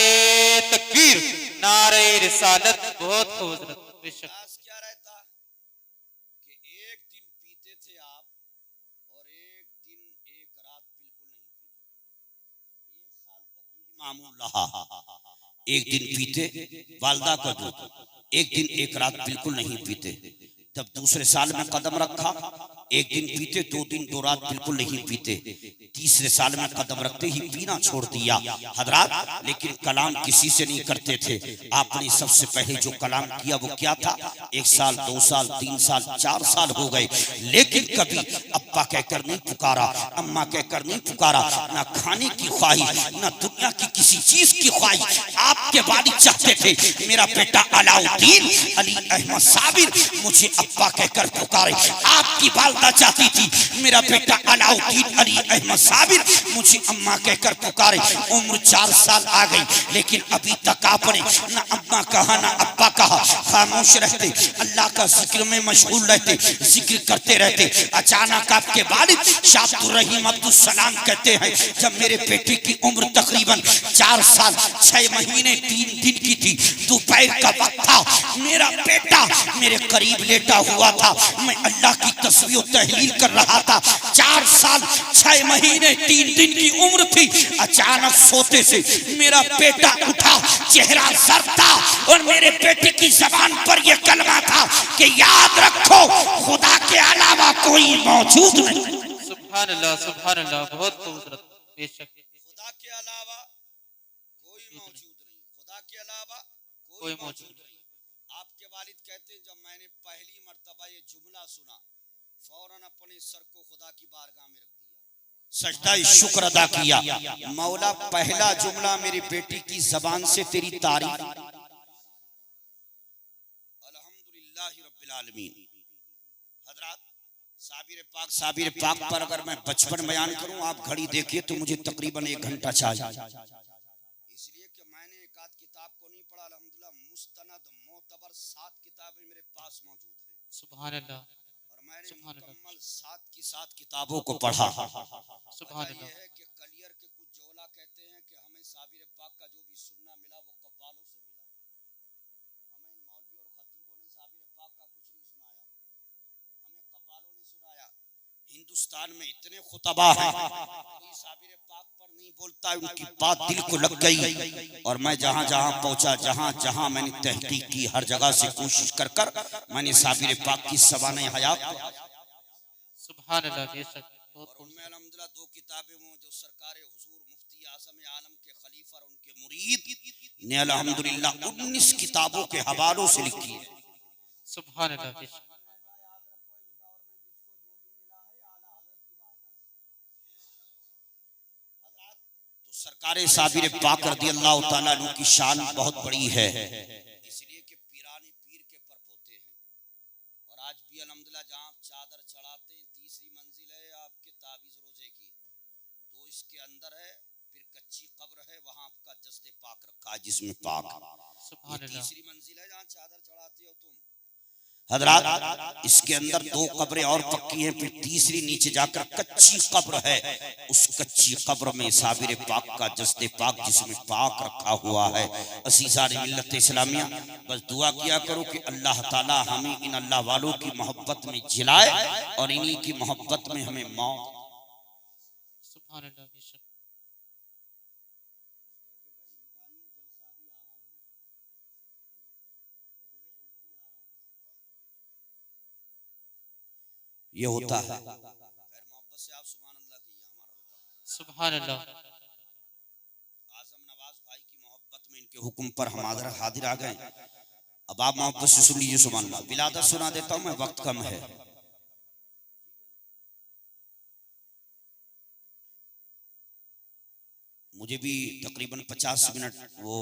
तकबीर, नारे रिसालत, बहुत खूबसूरत। बेशक क्या रहता कि एक दिन पीते थे आप और एक दिन एक रात बिल्कुल नहीं पीते, 1 साल तक यही मामूल रहा। एक दिन पीते वालदा का दूध, एक दिन एक रात बिल्कुल नहीं पीते। जब दूसरे साल में कदम रखा, एक दिन पीते, 2 दिन 2 रात बिल्कुल नहीं पीते। तीसरे साल में कदम रखते ही पीना छोड़ दिया हजरात। लेकिन कलाम किसी से नहीं करते थे। आपने सबसे पहले जो कलाम किया वो क्या था? 1 साल 2 साल 3 साल 4 साल हो गए, लेकिन कभी अब्बा कहकर नहीं पुकारा, अम्मा कहकर नहीं पुकारा, ना खाने की ख्वाहिश ना दुनिया की किसी चीज की ख्वाहिश। आपके वालिद चाहते थे मेरा बेटा अलाउद्दीन अली अहमद साबिर मुझे अब्बा कहकर पुकारे। आपकी वालदा मारना चाहती थी। मेरा बेटा अलाउद्दीन अली अहमद साबिर मुझे अम्मा कहकर पुकारे। उम्र 4 साल आ गई, लेकिन अभी तक आपने ना अम्मा कहा ना अब्बा कहा। खामोश रहते, अल्लाह का जिक्र में मशगूल रहते, जिक्र करते रहते। अचानक आपके वालिद शाह अब्दुल रहीम अब्दुल सलाम कहते हैं, जब मेरे बेटे की उम्र तकरीबन 4 साल 6 महीने 3 दिन की थी, दोपहर का वक्त था, मेरा बेटा मेरे करीब लेटा हुआ था। मैं अल्लाह की तस्बीह तहलील कर रहा था। 4 साल 6 महीने 3 दिन की उम्र थी। अचानक सोते से मेरा बेटा उठा, चेहरा सर था और मेरे बेटे की जबान पर यह कलमा था कि याद रखो खुदा के अलावा कोई मौजूद नहीं। सुभान अल्लाह, बहुत खूबसूरत। बेशक खुदा के अलावा कोई मौजूद नहीं, खुदा के अलावा कोई मौजूद नहीं। आपके वालिद कहते हैं, जब मैंने पहली मर्तबा ये जुमला सुना, फौरन अपने सर को खुदा की बारगाह में रख दिया, सजदा शुक्र अदा किया। मौला, पहला जुमला मेरी बेटी की जबान से तेरी तारीफ, अल्हम्दुलिल्लाह रब्बिल आलमीन। हजरात, साबिर पाक पर अगर मैं बचपन बयान करूं, आप घड़ी देखिए तो मुझे तकरीबन 1 घंटा चाहिए, इसलिए कि मैंने एक आध किताब को नहीं पढ़ा। अल्हम्दुलिल्लाह मुस्तनद मोतबर 7 किताबें मेरे पास मौजूद है। सुभान अल्लाह। और मैंने मुकम्मल 7 की 7 किताबों को पढ़ा। सुभान अल्लाह। ये है कि कलियर के कुछ जोला कहते हैं कि हमें साबिर पाक का जो भी सुनना मिला वो कव्वालों से मिला। हमें इन मौलवियों और खतीबों ने साबिर पाक का कुछ नहीं सुनाया, हमें कव्वालों ने सुनाया। हिंदुस्तान में इतने खुतबा हैं, कोई साबिर पाक पर नहीं बोलता, उनकी बात दिल को लग गई। और मैं जहां जहां पहुंचा, जहां जहां मैंने तहकीक की, हर जगह से कोशिश कर कर मैंने साबिर पाक की सवाने हयात। सुभान अल्लाह, बेशक। और उनमें अल्हम्दुलिल्लाह 2 किताबें वो जो सरकार हुजूर मुफ्ती आज़म आलम के खलीफा और उनके मुरीद ने अल्हम्दुलिल्लाह 19 किताबों के हवालों से लिखी है। सुभान अल्लाह, बेशक। सरकार साबिर पाक रदियल्लाहु ताला अन्हु की शान बहुत बड़ी है, इसलिए कि पीराने पीर के परपोते हैं। और आज भी अल्हम्दुलिल्लाह जहाँ आप चादर चढ़ाते हैं, 3री मंजिल है आपके ताबीज़ रोजे की, 2 इसके अंदर है, फिर कच्ची कब्र है, वहाँ आपका जस्दे पाक रखा है जिसमें पाक। ये 3री मंजिल है जहाँ चादर चढ़ाते हो तुम। हजरात, इसके अंदर 2 कब्रें और पक्की हैं, फिर 3री नीचे जाकर कच्ची कब्र है। उस कच्ची कब्र में साबिर पाक का जस्दे पाक जिसमें पाक रखा हुआ है। असीज़ान मिल्लत इस्लामिया, बस दुआ किया करो कि अल्लाह ताला हमें इन अल्लाह वालों की मोहब्बत में जिलाए और इन्हीं की मोहब्बत में हमें मौत। सुभान अल्लाह, बेशक। ये होता है, मोहब्बत से आप सुभान अल्लाह कहिए, हमारा सुभान अल्लाह। आजम नवाज भाई की मोहब्बत में इनके हुक्म पर हम हाजिर आ गए। अब आप मोहब्बत से सुन लीजिए सुभान अल्लाह। विलादत सुना देता हूं मैं, वक्त कम है। मुझे भी तकरीबन 50 मिनट, वो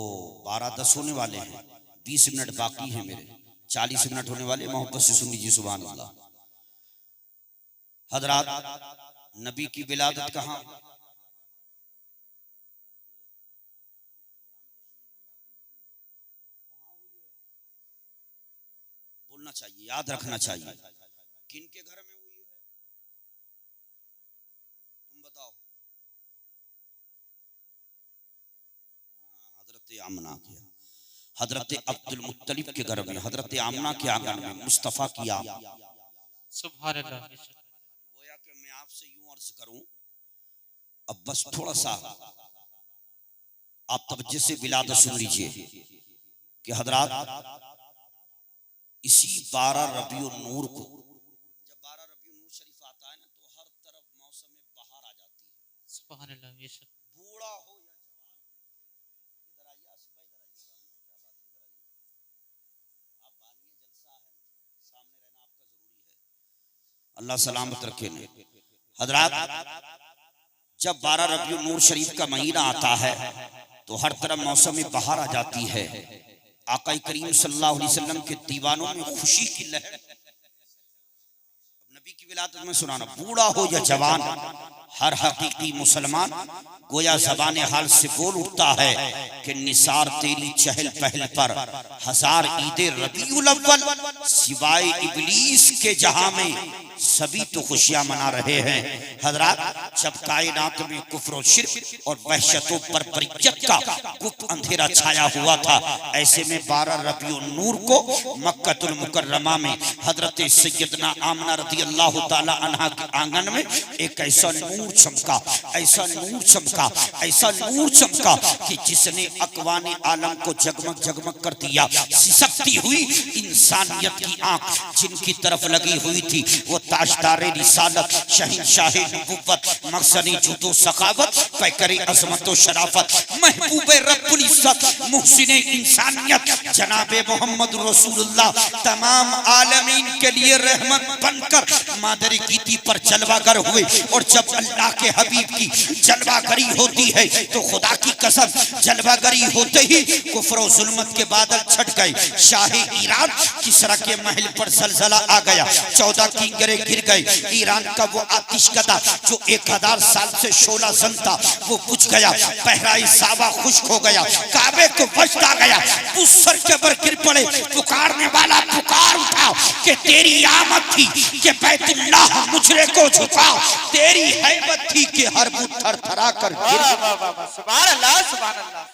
12-10 होने वाले हैं, 20 मिनट बाकी हैं मेरे, 40 मिनट होने वाले। मोहब्बत से सुन लीजिए सुभान अल्लाह। हजरात, नबी की विलादत कहाँ? बोलना चाहिए, याद रखना चाहिए। किन के घर में हुई है तुम बताओ? हजरत आमना के, हजरत अब्दुल मुत्तलिब के घर में, हजरत आमना के आंगन में, मुस्तफा की आम। सुभान अल्लाह, गोया कि मैं आपसे यूं अर्ज करूं, अब बस थोड़ा सा आप तवज्जो से विलादत सुन लीजिए कि हजरात इसी 12 रबीउल नूर को, जब 12 रबीउल नूर शरीफ आता है ना, तो हर तरफ मौसम में बहार आ जाती है। सुभान अल्लाह, बेशक। बूढ़ा हो या जवान, इधर आइए आसिफ भाई, इधर आइए, क्या बात, इधर आइए, आप बानिए जलसा है, सामने रहना आपका जरूरी है, अल्लाह सलामत रखे ने। हजरात, जब 12 रबीउल नूर शरीफ का महीना आता है तो हर तरफ मौसम में बहार आ जाती है। आका करीम सल्लल्लाहु अलैहि वसल्लम के दीवानों में खुशी की लहर। नबी की विलादत में सुनाना, बूढ़ा हो या जवान, हर हकीकी मुसलमान गोया ज़बाने हाल से बोल उठता है कि निसार तेरी चहल पहल पर हजार ईदे रबीउल अव्वल, सिवाय इबलीस के जहां में सभी तो खुशियां मना रहे हैं। हजरात, जब कायनात में कुफ्र और शिर्क और वहशतों पर बरियत का गुप्त अंधेरा छाया हुआ था, ऐसे में 12 रबीउल नूर को मक्कतुल मुकर्रमा में हजरत सैयदना आमना रज़ियल्लाहु ताला अन्हा के आंगन में एक ऐसा नूर चमका, ऐसा नूर चमका, ऐसा नूर चमका कि जिसने अकवाने आलम को जगमग जगमग कर दिया। सिसकती हुई इंसानियत की आंख जिनकी तरफ लगी हुई थी, वो ताजदारे रिसालत, शहंशाहे नबुव्वत, मक़सदी जुदो सखावत, पैकरे अज़मत व शराफत, महबूबे रब्बुल इज़्ज़त, मुहसिने इंसानियत जनाबे मोहम्मद रसूलुल्लाह तमाम आलमीन के लिए रहमत बनकर मादर कीती पर जलवागर हुए। और जब अल्लाह के हबीब की जलवागरी होती है तो खुदा की कसम, जलवागरी होते ही कुफ्र और जुल्मत के बादल छट गए। शाही ईरान किसरा के महल पर ज़लज़ला आ गया, 14 किंगरे गिर गए। ईरान का वो आतिशकदा जो 1000 साल से शोला जन था, वो बुझ गया। पहराई सावा खुश्क हो गया, काबे को वजद आ गया। उस सर के ऊपर गिर पड़े, पुकारने वाला पुकार उठा कि तेरी आमद थी कि बैतुल्लाह मुजरे को झुका, तेरी हैबत थी कि हर बुत थरथरा कर गिर। सुभान अल्लाह, सुभान अल्लाह।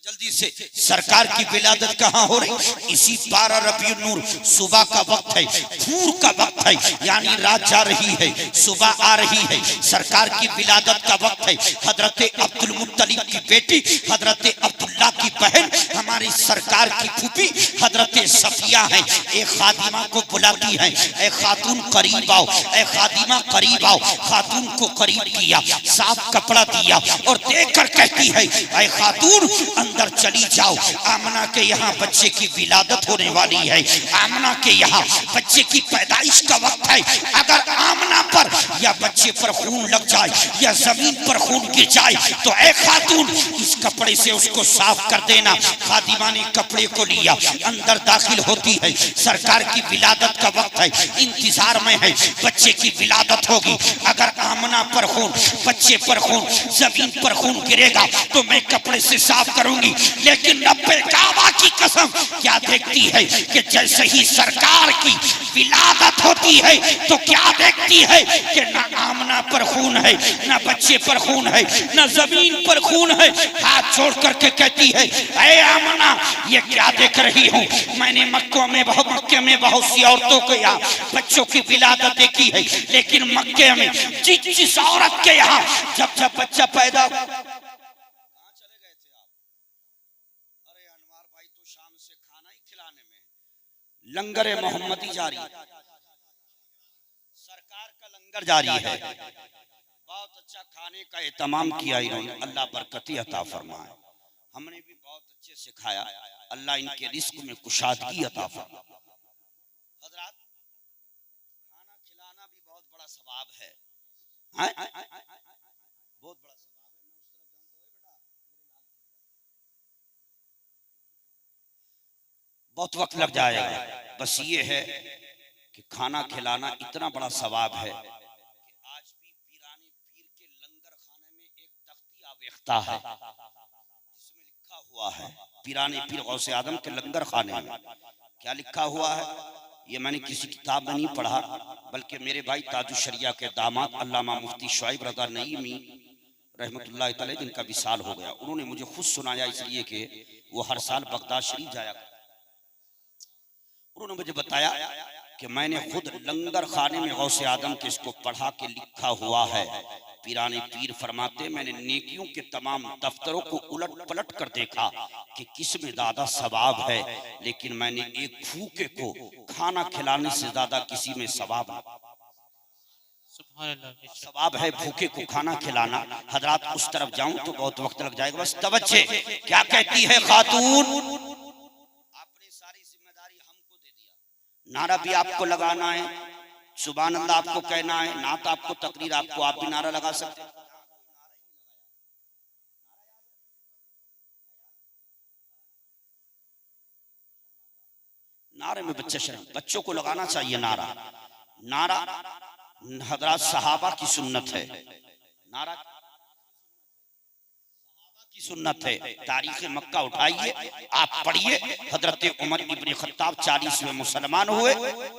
जल्दी से सरकार की विलादत कहाँ हो रही? इसी 12 रबीउल नूर सुबह का वक्त है, फूर का वक्त है, यानी रात जा रही है, सुबह आ रही है। सरकार की विलादत का वक्त है। हजरत अब्दुल मुत्तलिब की बेटी, हजरत अब्दुल्ला की बहन, हमारी सरकार की फूफी हजरत सफिया है। एक खादिमा को बुलाती है, ए खातून करीब आओ, ए खादिमा करीब आओ। खातून को करीब किया, साफ कपड़ा दिया और देखकर कहती है, ए खातून अंदर चली जाओ, आमना के यहाँ बच्चे की विलादत होने वाली है। आमना के यहाँ बच्चे की पैदाइश का वक्त है। अगर आमना पर या बच्चे पर खून लग जाए या जमीन पर खून गिर जाए तो ए खातून इस कपड़े से उसको साफ कर देना। खादिमा ने कपड़े को लिया, अंदर दाखिल होती है। सरकार की विलादत का वक्त है, इंतजार में है, बच्चे की विलादत होगी। अगर आमना पर खून, बच्चे पर खून, जमीन पर खून गिरेगा तो मैं कपड़े से साफ करूंगी। लेकिन रब्बे काबा की कसम, क्या देखती है कि जैसे ही सरकार की विलादत होती है तो क्या देखती है कि ना आमना पर खून है, ना बच्चे पर खून है, ना जमीन पर खून है। हाथ जोड़ करके कहती है, ऐ आमना ये क्या देख रही हूँ? मैंने मक्के में बहुत सी औरतों के यहाँ बच्चों की विलादत देखी है, लेकिन मक्के में जिस औरत के यहाँ जब बच्चा पैदा। लंगरे मोहम्मदी जारी, सरकार का लंगर जारी है। बहुत अच्छा खाने का एहतमाम किया इन्होंने, अल्लाह बरकती अता फरमाए। हमने भी बहुत अच्छे से खाया, अल्लाह इनके रिस्क में कुशादगी अता फरमाए। हजरात, खाना खिलाना भी बहुत बड़ा सवाब है, बहुत बड़ा सवाब है। बहुत वक्त लग जाएगा, बस ये है कि खाना खिलाना इतना बड़ा सवाब है कि आज भी पीराने पीर के लंगर खाने में एक तख्ती आवेख्ता है जिसमें लिखा हुआ है, पीराने पीर गौसे आदम के लंगर खाने में क्या लिखा हुआ है? ये मैंने किसी किताब में नहीं पढ़ा, बल्कि मेरे भाई ताजुश शरिया के दामाद अल्लामा मुफ्ती शुआइब रज़ा नईमी रहमतुल्लाह तआला जिनका विसाल हो गया, उन्होंने मुझे खुद सुनाया, इसलिए कि वो हर साल बगदाद शरीफ जाया। उन्होंने मुझे बताया कि मैंने खुद लंगर खाने में गौसे आदम के इसको पढ़ा के लिखा हुआ है। पीराने पीर फरमाते, मैंने नेकियों के तमाम दफ्तरों को उलट पलट कर देखा कि किस में ज्यादा सवाब है, लेकिन मैंने एक भूखे को खाना खिलाने से ज्यादा किसी में सवाब है भूखे को खाना खिलाना। हजरात, उस तरफ जाऊं तो बहुत वक्त लग जाएगा, बस तवज्जे। क्या कहती है खातून? नारा भी आपको लगाना है, सुभान अल्लाह आपको कहना है, नात आपको, तकरीर आपको, आप भी नारा लगा सकते हैं। नारे में बच्चे शर्म, बच्चों को लगाना चाहिए नारा। नारा हजरत सहाबा की सुन्नत है, नारा की सुन्नत है। तारीख मक्का उठाइए, आप पढ़िए। हजरत उमर इब्न खत्ताब 40 में मुसलमान हुए,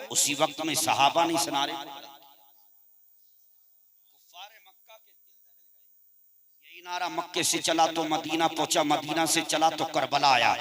उसी वक्त में सहाबा ने इस नारे, यही नारा मक्के से चला तो मदीना पहुंचा, मदीना से चला तो करबला आया,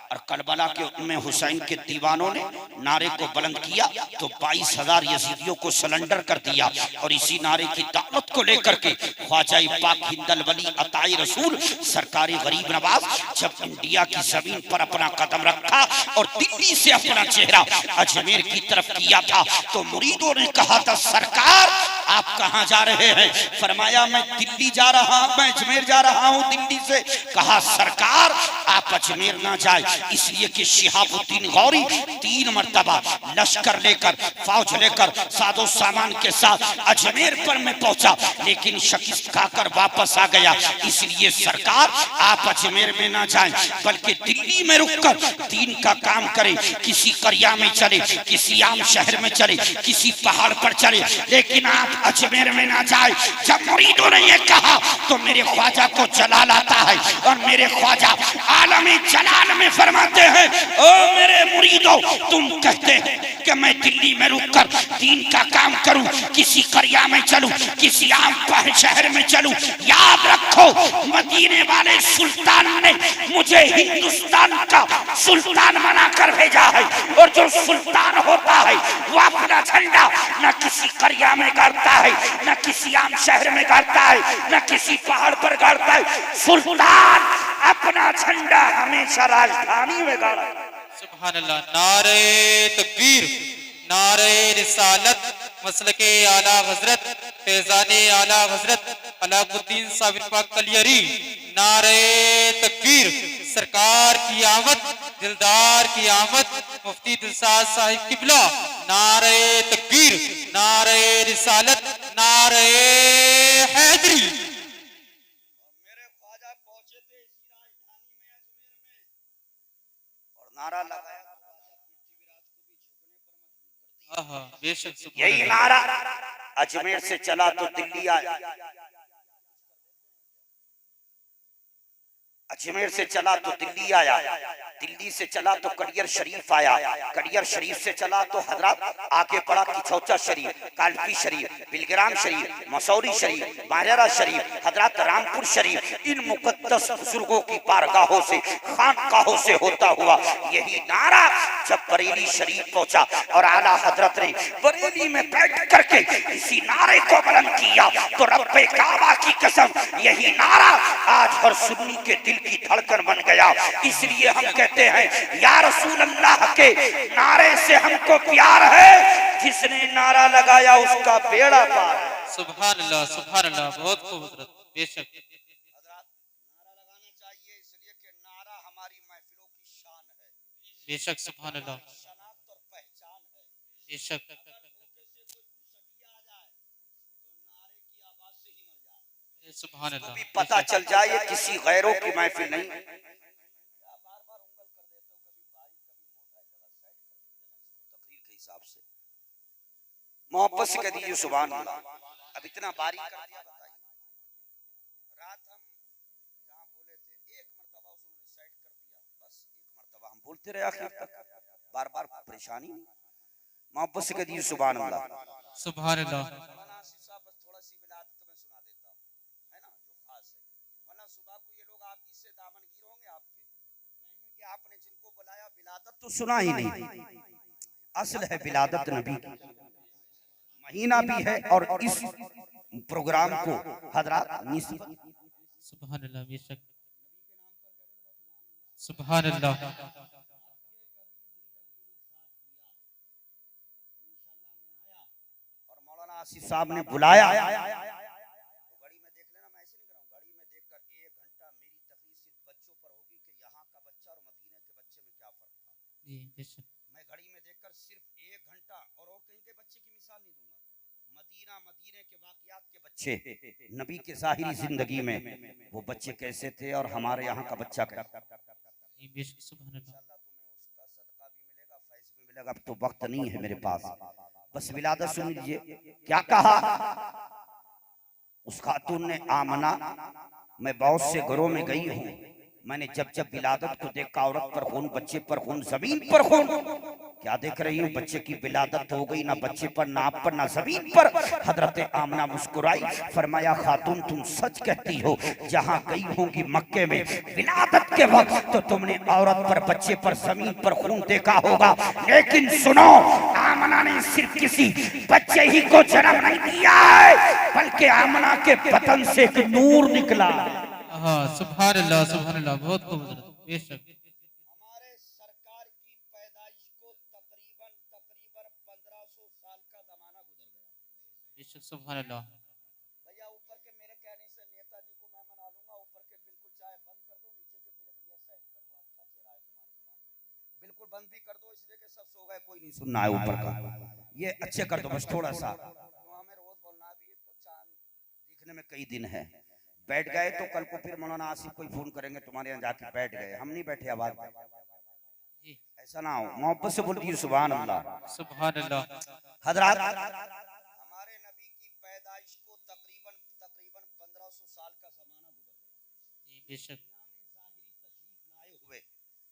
और करबला के में हुसैन के दीवानों ने नारे को बुलंद किया तो 22,000 यजीदियों को सरेंडर कर दिया। और इसी नारे की दावत को लेकर के ख्वाजा पाक हिंदल वली अताई रसूल सरकारी गरीब नवाज जब इंडिया की जमीन पर अपना कदम रखा और दिल्ली से अपना चेहरा अजमेर की तरफ किया था, तो मुरीदों ने कहा था सरकार आप कहां जा रहे हैं? फरमाया मैं दिल्ली जा रहा हूं, मैं अजमेर जा रहा हूं दिल्ली से। कहा सरकार आप अजमेर ना जाए, इसलिए कि शिहाबुद्दीन गौरी 3 मर्तबा लश्कर लेकर, फौज लेकर, सादो सामान के साथ अजमेर पर मैं पहुंचा, लेकिन शिकस्त खाकर वापस आ गया। इसलिए सरकार आप अजमेर में ना जाएं, बल्कि दिल्ली में रुककर दीन का काम करें। किसी करिया में चले, किसी आम शहर में चले, किसी पहाड़ पर चले, लेकिन आप अजमेर में ना जाए। जब मुरीदों ने ये कहा तो मेरे ख्वाजा को जलाल आता है, और मेरे ख्वाजा आलमी जलाल में फरमाते हैं, ओ मेरे मुरीदों तुम कहते हैं कि मैं दिल्ली में रुककर दीन का काम करूं, किसी करिया में चलूं, किसी आम शहर में चलूं, याद रखो मदीने वाले सुल्तान ने मुझे हिंदुस्तान का सुल्तान बनाकर भेजा है, और जो सुल्तान होता है वो अपना झंडा न किसी करिया में गाड़ता है, न किसी आम शहर में गाड़ता है, न किसी पहाड़ पर गाड़ता है। सुल्तान अपना झंडा हमेशा राजधानी में गाड़ा। सुभान अल्लाह। नारे तकबीर, नारे रिसालत, मसलके आला हजरत, फैजाने आला हजरत अलाउद्दीन साबिर पाक कलियरी। नारे तकबीर, सरकार की आमद, दिलदार की आमद, मुफ्ती दिलसाद साहिब किबला। नारे तकबीर, नारे रिसालत, नारे हैदरी। मेरे ख्वाजा पहुंचे थे इसी राजधानी में अजमेर में, और नारा लगाया, बेशक यही नारा अजमेर से चला तो दिल्ली आया, अजमेर से चला तो दिल्ली आया, दिल्ली से चला तो कड़ियर शरीफ आया, कड़ियर शरीफ से चला तो हजरत आगे बढ़ा किछौचा शरीफ, कालपी शरीफ, बिलग्राम शरीफ, मसौरी शरीफ, बाहरा शरीफ, हजरत रामपुर शरीफ। इन मुकद्दस बुजुर्गों की बारगाहों से, खानकाहों से होता हुआ यही नारा जब बरेली शरीफ पहुंचा और आला हजरत ने बरेली में बैठ करके इसी नारे को बुलंद किया, तो रब्बे काबा की कसम यही नारा आज हर सुन्नी के दिल की धड़कन बन गया। इसलिए हम कहते हैं या रसूल अल्लाह के नारे से हमको प्यार है, जिसने नारा लगाया उसका बेड़ा पार है। सुभान अल्लाह, सुभान अल्लाह, बहुत खूब हजरत। बेशक नारा लगाना चाहिए, इसलिए कि नारा हमारी महफिलों की शान है। बेशक सुभान अल्लाह, शनाख्त और पहचान है। बेशक सुभान अल्लाह, भी पता चल जाए ये किसी गैरों की महफिल नहीं। तकरीर के हिसाब से मोहब्बत से कह दीजिए सुभान अल्लाह। अब इतना बारीक कर दिया, बताइए। रात हम जहाँ बोले थे एक मर्तबा उसने सेट कर दिया, बस एक मर्तबा हम बोलते रहे आखिर तक, बार बार परेशानी। मोहब्बत से कह दीजिए सुभान अल्लाह, सुभान अल्लाह। थोड़ा सी विलादत में सुना देता हूँ, है ना, जो खास है, वरना सुबह को ये लोग आप ही से दामनगीर होंगे, आपके कहेंगे कि आपने जिनको बुलाया विलादत तो सुना ही नहीं। असल है विलादत नबी की, महीना भी है, और इस प्रोग्राम को हजरत सुभान अल्लाह, बेशक सुभान अल्लाह। और मौलाना आसिफ साहब ने बुलाया, तो घड़ी में देख लेना, मैं ऐसे नहीं कर रहा हूँ, घड़ी में देखकर 1 घंटा मेरी तकरीर सिर्फ बच्चों पर होगी कि यहाँ का बच्चा और मदीने के बच्चे में क्या फर्क था। जी बेशक, मैं घड़ी में देखकर सिर्फ 1 घंटा और कहीं के बच्चे की मिसाल नहीं दूंगा, मदीना मदीने के वाकयात के बच्चे, नबी के ज़ाहिरी जिंदगी में वो बच्चे कैसे थे और हमारे यहाँ का बच्चा कैसा। बेशक सुभान अल्लाह। तुम्हें उसका सदका भी मिलेगा, फैज़ भी लगा अब तो वक्त नहीं है मेरे पास, बस विलादत सुन लीजिए। क्या कहा उस खातून ने, आमना मैं बहुत से घरों में गई हूँ, मैंने जब जब विलादत को देखा, औरत पर खून, बच्चे पर खून, जमीन पर खून, क्या देख रही हूँ, बच्चे की विलादत हो गई, ना बच्चे पर, ना आप पर, ना जमीन पर। हजरत आमना मुस्कुराई, फरमाया खातून तुम सच कहती हो, जहाँ गई होंगी मक्के में विलादत के वक्त तो तुमने औरत पर, बच्चे पर, जमीन पर खून देखा होगा, लेकिन सुनो, आमना ने सिर्फ किसी बच्चे ही को जन्म नहीं दिया है, बल्कि आमना के बदन से एक नूर निकला। हाँ सुभान अल्लाह, बहुत खूब हजरत, बेशक। हमारे सरकार की पैदाइश को तकरीबन 1500 साल का जमाना गुजर गया। बेशक सुभान अल्लाह। भैया ऊपर के मेरे कहने से नेताजी को मैं मना लूंगा, ऊपर के बिल्कुल चाहे बंद कर दो, नीचे के बिल्कुल सेट कर दो, अच्छा चेहरा है तुम्हारा, बिल्कुल बंद भी कर दो, इसलिए कि सब सो गए, कोई नहीं सुनना है ऊपर का, ये अच्छे कर दो बस थोड़ा सा, तो हमें रोज बोलना भी तो चांद दिखने में कई दिन है, बैठ गए तो कल को फिर मौलाना आसिफ कोई फोन करेंगे तुम्हारे यहाँ जाके बैठ गए, हम नहीं बैठे, आवाज ऐसा ना हो, मोहब्बत से बोल दिए सुभान अल्लाह, सुभान अल्लाह। हजरत हमारे नबी की पैदाइश को तकरीबन 1500 साल का जमाना गुजर गया। बेशक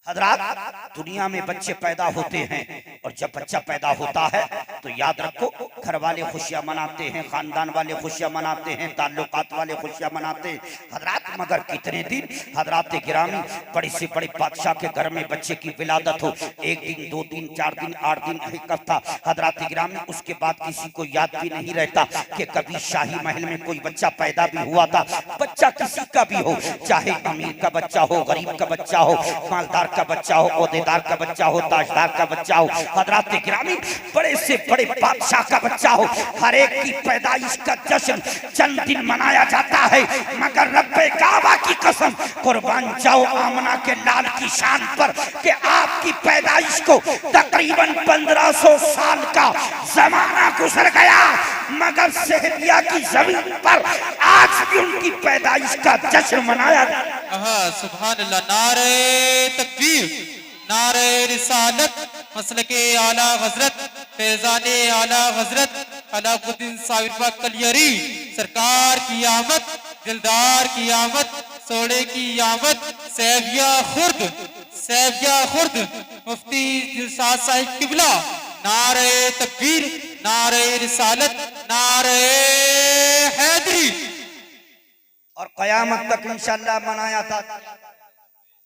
हजरत दुनिया में बच्चे पैदा होते हैं, और जब बच्चा पैदा होता है तो याद रखो, घर वाले खुशियां मनाते हैं, खानदान वाले खुशियां मनाते हैं, ताल्लुकात वाले खुशियां मनाते हैं हजरत, मगर कितने दिन हजरत गिरामी, बड़े से बड़े बादशाह के घर में बच्चे की विलादत हो, 1 दिन 2 दिन 4 दिन 8 दिन, एक हफ्ता, हजरत गिरामी उसके बाद किसी को याद भी नहीं रहता कि कभी शाही महल में कोई बच्चा पैदा भी हुआ था। बच्चा किसी का भी हो, चाहे अमीर का बच्चा हो, गरीब का बच्चा हो, मालदार का बच्चा हो, ओहदेदार का बच्चा हो, ताजदार का बच्चा हो, हजरत गिरामी बड़े से बड़े बादशाह का बच्चा हो, हर एक की पैदाइश का जश्न चंद दिन मनाया जाता है, मगर रब्बे काबा की कसम, कुर्बान जाओ आमना के लाल की शान पर कि आपकी पैदाइश को तकरीबन 1500 साल का जमाना गुजर गया, मगर सहदिया की जमीन पर आज भी उनकी पैदाइश का जश्न मनाया जाता है। हाँ सुभान अल्लाह। नारे तकबीर, नारे रिसालत, मसलके आला हजरत, फैजाने आला हजरत अलाउद्दीन साहिब कलियरी सरकार की आमद, दिलदार की आमद, सोड़े की आमद, सैविया खुर्द मुफ्ती दिलशाद साहिब किबला, नारे तकबीर, नारे रिसालत, नारे हैदरी, और कयामत तक इंशाअल्लाह मनाया था।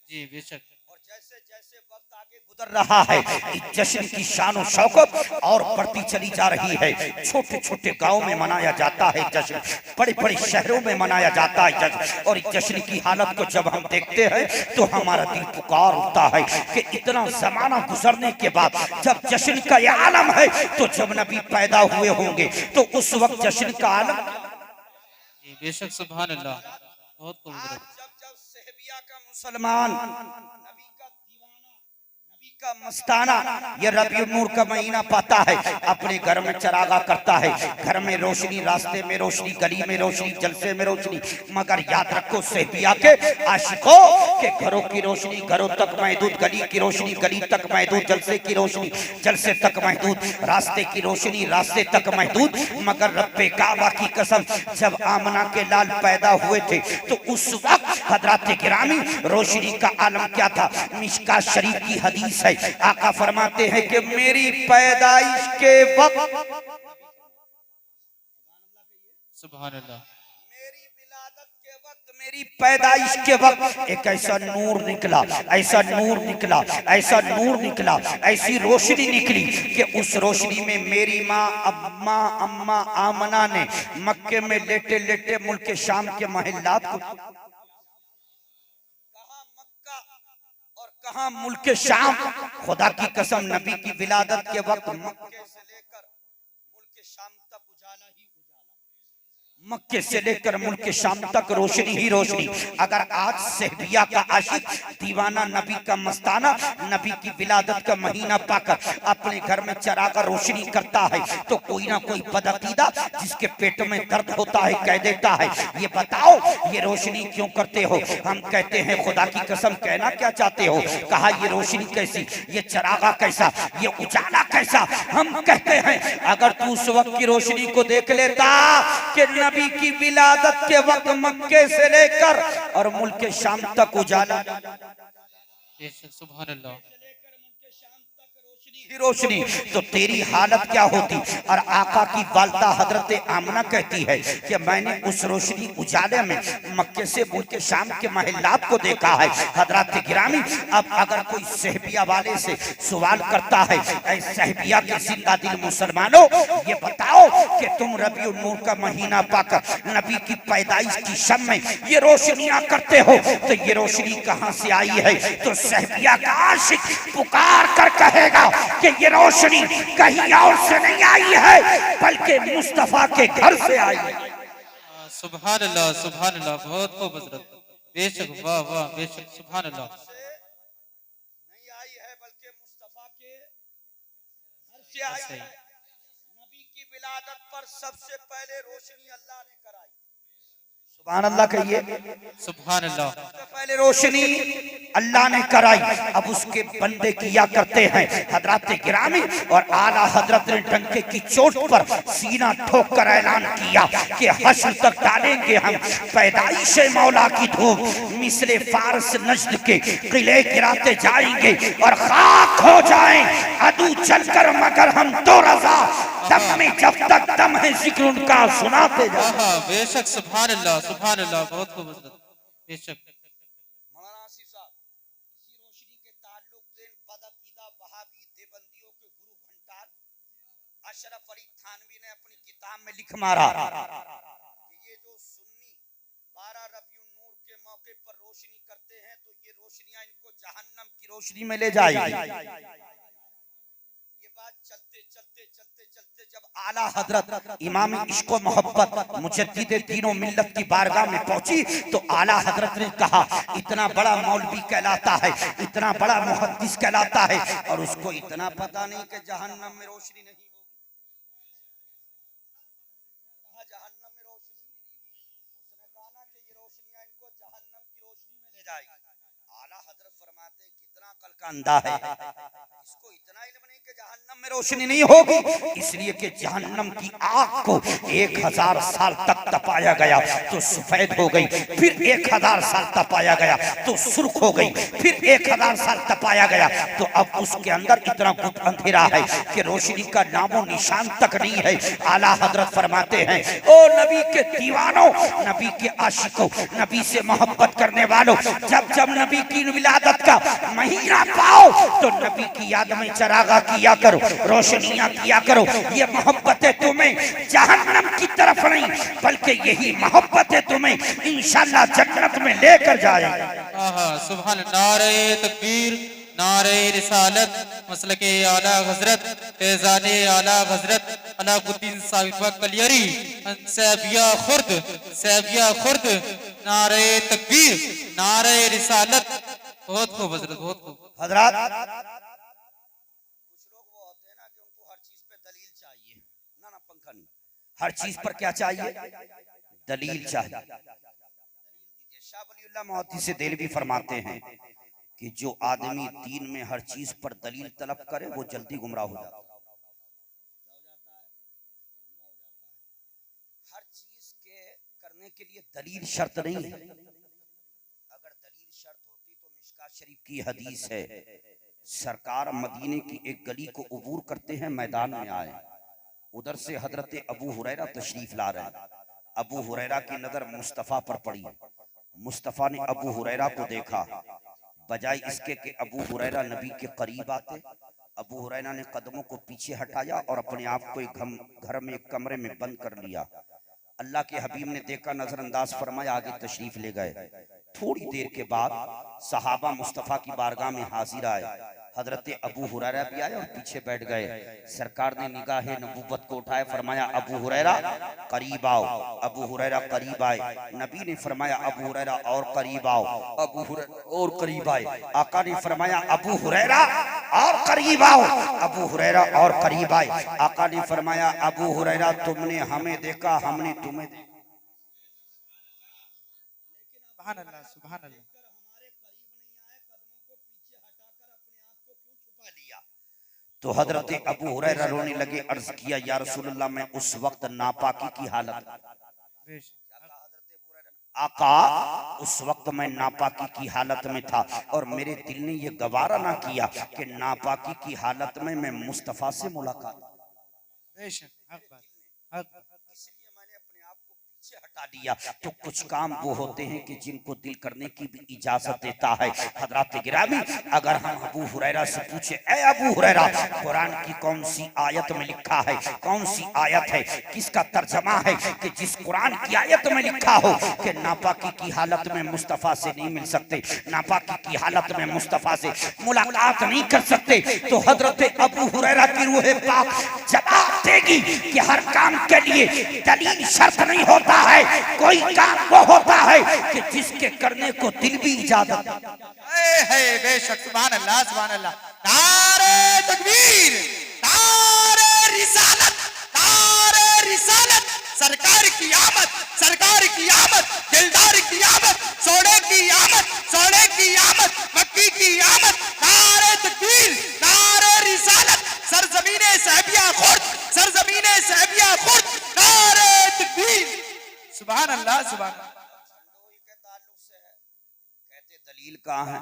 जी बेशक। और जैसे जैसे वक्त आगे गुजर रहा है, इस जश्न की शान और शौकत और बढ़ती चली जा रही है। छोटे छोटे गांव में मनाया जाता है जश्न, बड़े बड़े शहरों में मनाया जाता है जश्न, और इस जश्न की हालत को जब हम देखते हैं तो हमारा दिल पुकार उठता है कि इतना जमाना गुजरने के बाद जब जश्न का यह आलम है, तो जब नबी पैदा हुए होंगे तो उस वक्त जश्न का आलम। बेशक सुभान अल्लाह, बहुत खूबसूरत। जब जब सहबिया का मुसलमान, नबी का दीवाना, नबी का मस्ताना, ये रबीउल नूर का महीना पाता है, अपने घर में चरागा करता है, घर में रोशनी, रास्ते में रोशनी, गली में रोशनी, जलसे में रोशनी, मगर याद रखो सहबिया के आशिकों के घरों की रोशनी घरों तक महदूद, गली की रोशनी गली तक महदूद, जलसे की रोशनी जलसे तक महदूद, रास्ते की रोशनी रास्ते तक महदूद, मगर रब्बे काबा की कसम, जब आमना के लाल पैदा हुए थे तो उस वक्त हजरत गिरामी रोशनी का आलम क्या था। मिशका शरीफ की हदीस है, आका फरमाते हैं कि मेरी पैदाइश के वक्त, सुभान अल्लाह, मेरी विलादत के वक्त, मेरी पैदाइश के वक्त एक ऐसा नूर निकला, ऐसा नूर निकला, ऐसा नूर निकला, ऐसी रोशनी निकली कि उस रोशनी में मेरी माँ अम्मा आमना ने मक्के में लेटे लेटे मुल्क शाम के महल्लात को, कहां मुल्क शाम, खुदा की कसम नबी की विलादत के वक्त मक्के से लेकर मुल्क शाम तक उजाला ही उजाला, मक्के से लेकर मुल्क शाम तक रोशनी ही रोशनी। अगर आज सहबिया का आशिक दीवाना नबी का मस्ताना नबी की विलादत का महीना पाकर अपने घर में चरागा रोशनी करता है तो कोई ना कोई बदअकीदा जिसके पेट में दर्द होता है कह देता है ये बताओ ये रोशनी क्यों करते हो। हम कहते हैं खुदा की कसम कहना क्या चाहते हो। कहा ये रोशनी कैसी, ये चरागा कैसा, ये उजाला कैसा। हम कहते हैं अगर तू उस वक्त की रोशनी को देख लेता कि नबी की विलादत के वक्त मक्के से लेकर और मुल्क शाम तक उजाला, सुभान अल्लाह, रोशनी, तो तेरी हालत क्या होती। और आका की वालदा हजरत आमना कहती है कि मैंने उस रोशनी उजाले में मक्के से मुल्क शाम के महल्लात को देखा है। हजरत गिरामी, अब अगर कोई सहबिया वाले से सवाल करता है ऐ सहबिया के जिंदा दिल मुसलमानों ये बताओ कि तुम रबीउल नूर का महीना पाकर नबी की पैदाइश की शम में ये रोशनियां करते हो तो ये रोशनी कहां से आई है। तो सहबिया का आशिक पुकार कर कहेगा कि ये रोशनी कहीं और से नहीं आई है बल्कि मुस्तफा के घर से आई है। सुभान अल्लाह, सुभान अल्लाह, बहुत खूब हजरत, बेशक, वाह वाह, बेशक, सुभान अल्लाह। नहीं आई है बल्कि मुस्तफा के घर से आई है। नबी की विलादत पर सबसे पहले रोशनी अल्लाह ने कराई। सुभान अल्लाह कहिए, सुभान अल्लाह। पहले रोशनी अल्लाह ने कराई। अब उसके बंदे किया करते हैं हजरत गिरामी और आला हजरत ने डंके की चोट पर सीना ठोक कर ऐलान किया कि हश्र तक डालेंगे हम पैदाइश मौला की धूप। मिसले फारस नज्द के किले गिराते जाएंगे और खाक हो जाएं अदू चलकर मगर हम तो रजा दम में जब तक दम है जिक्र उनका सुनाते जाओ। बेशक, सुभान अल्लाह, सुभान अल्लाह, बहुत खूब हजरत, बेशक। मौलाना आसिफ साहब, इसी रोशनी के ताल्लुक से बदअकीदा वहाबी देवबंदियों के गुरु घंटाल अशरफ अली थानवी ने अपनी किताब में लिख मारा कि ये जो सुन्नी 12 रबीउल नूर के मौके पर रोशनी करते हैं तो ये रोशनियां इनको जहन्नम की रोशनी में ले जाएगी। ये बात चलते चलते चलते चलते जब आला हजरत इमाम इश्क व मोहब्बत मुजद्दिद दीन व मिल्लत की बारगाह में पहुंची तो आला हजरत ने कहा इतना बड़ा मौलवी कहलाता है, इतना बड़ा मुहद्दिस कहलाता है और उसको इतना पता नहीं कि जहन्नम में रोशनी नहीं होगी। जहन्नम में रोशनी, उसने कहा ना कि ये रोशनियां इनको जहन्नम की रोशनी में ले जाएगी। आला हजरत फरमाते कितना अकल का अंधा है, इसको इतना इल्म नहीं कि जहन्नम में रोशनी नहीं होगी। इसलिए कि जहन्नम की आग को 1000 साल तक तपाया गया तो सफेद हो गई, फिर 1000 साल तपाया गया तो सुर्ख हो गई, फिर 1000 साल तपाया गया तो अब उसके अंदर इतना गुप्त अंधेरा है कि रोशनी का नामो निशान तक नहीं है। आला हजरत फरमाते हैं ओ नबी के दीवानों, नबी के आशिकों, नबी से मोहब्बत करने वालों, जब जब नबी की विलादत का महीना पाओ तो नबी की याद में चरागा किया करो, रोशनियां किया करो। ये मोहब्बतें तुम्हें जहन्नम की तरफ नहीं बल्कि यही मोहब्बतें तुम्हें इंशाअल्लाह जन्नत में लेकर जाएगी। सुभान, नारे तकबीर, नारे रिसालत, मसलके आला हजरत, फैजाने आला हजरत अलाउद्दीन साहिब कलियरी, सैबिया खुर्द, सैबिया खुर्द, नारे तकबीर, नारे रिसालत, बहुत खूब हजरत, बहुत खूब। हजरत कुछ लोग वो होते हैं ना कि उनको हर चीज पे दलील चाहिए। ना ना पंखा नहीं, हर चीज पर क्या चाहिए, दलील चाहिए। शाह वलीउल्लाह मुहद्दिस देलवी फरमाते हैं कि जो आदमी दीन में हर चीज पर दलील तलब करे वो जल्दी गुमराह हो जाता है। हर चीज के करने के लिए दलील शर्त नहीं है। अगर दलील शर्त होती तो मिशकात शरीफ की हदीस है, सरकार मदीने की एक गली को उबूर करते हैं, मैदान में आए, उधर से हजरत अबू हुरैरा तशरीफ ला रहे हैं। अबू हुरैरा की नजर मुस्तफा पर पड़ी, मुस्तफा ने अबू हुरैरा को देखा, बजाय इसके कि अबू हुरैरा नबी के करीब आते, अबू हुरैरा ने कदमों को पीछे हटाया और अपने आप को घर में एक कमरे में बंद कर लिया। अल्लाह के हबीब ने देखा, नजरअंदाज फरमाया, आगे तशरीफ ले गए। थोड़ी देर के बाद सहाबा मुस्तफा की बारगाह में हाजिर आए। हजरत अबू हुरैरा भी आए और पीछे बैठ गए। सरकार ने निगाह नबूवत को उठाए, फरमाया अबू हुरैरा करीब आओ। अबू हुरैरा करीब आए। नबी ने फरमाया अबू हुरैरा और करीब आओ। अबू हुरैरा और करीब आए। आका ने फरमाया अबू हुरैरा और करीब आओ। अबू हुरैरा और करीब आए। आका ने फरमाया अबू हुरैरा तुमने हमें देखा, हमने तुम्हें देखा। सुभान अल्लाह, सुभान अल्लाह। तो हजरत अबू हुरैरा रोने लगे, अर्ज किया या रसूलल्लाह मैं उस वक्त नापाकी की हालत, आका उस वक्त मैं नापाकी की हालत में था और मेरे दिल ने यह गवारा ना किया कि नापाकी की हालत में मैं मुस्तफा से मुलाकात। बेशक हक बात, हक बात। इसलिए मैंने अपने आप को पीछे हटा दिया। तो कुछ काम वो होते हैं कि जिनको दिल करने की भी इजाजत देता है। हजरात गिरामी, अगर हम अबू हुरैरा से पूछे, ए अबू हुरैरा कुरान की कौन सी आयत में लिखा है, कौन सी आयत है, किसका तर्जमा है कि जिस कुरान की आयत में लिखा हो कि नापाकी की हालत में मुस्तफा से नहीं मिल सकते, नापाकी की हालत में मुस्तफा से मुलाकात नहीं कर सकते, तो हजरत अबू हुरैरा की रूह पाक जवाब देगी कि हर काम के लिए दलील शर्त नहीं होता है, कोई काम वो होता है कि जिसके करने को दिल भी इजाजत है। बेशक सुभान अल्लाह, सुभान अल्लाह। नारे तकबीर, नारे रिसालत, नारे रिसालत। सरकार की आमद, सरकार की आमद, दिलदार की आमद, सोने की आमद, सोने की आमद, मक्की की आमद। नारे तकबीर, नारे रिसालत। सरजमीने सहबिया खुर्द, सरजमीने सहबिया खुर्द। नारे तकबीर, सुभान अल्लाह, सुभान अल्लाह। के ताल्लुक से है। कहते दलील कहाँ है?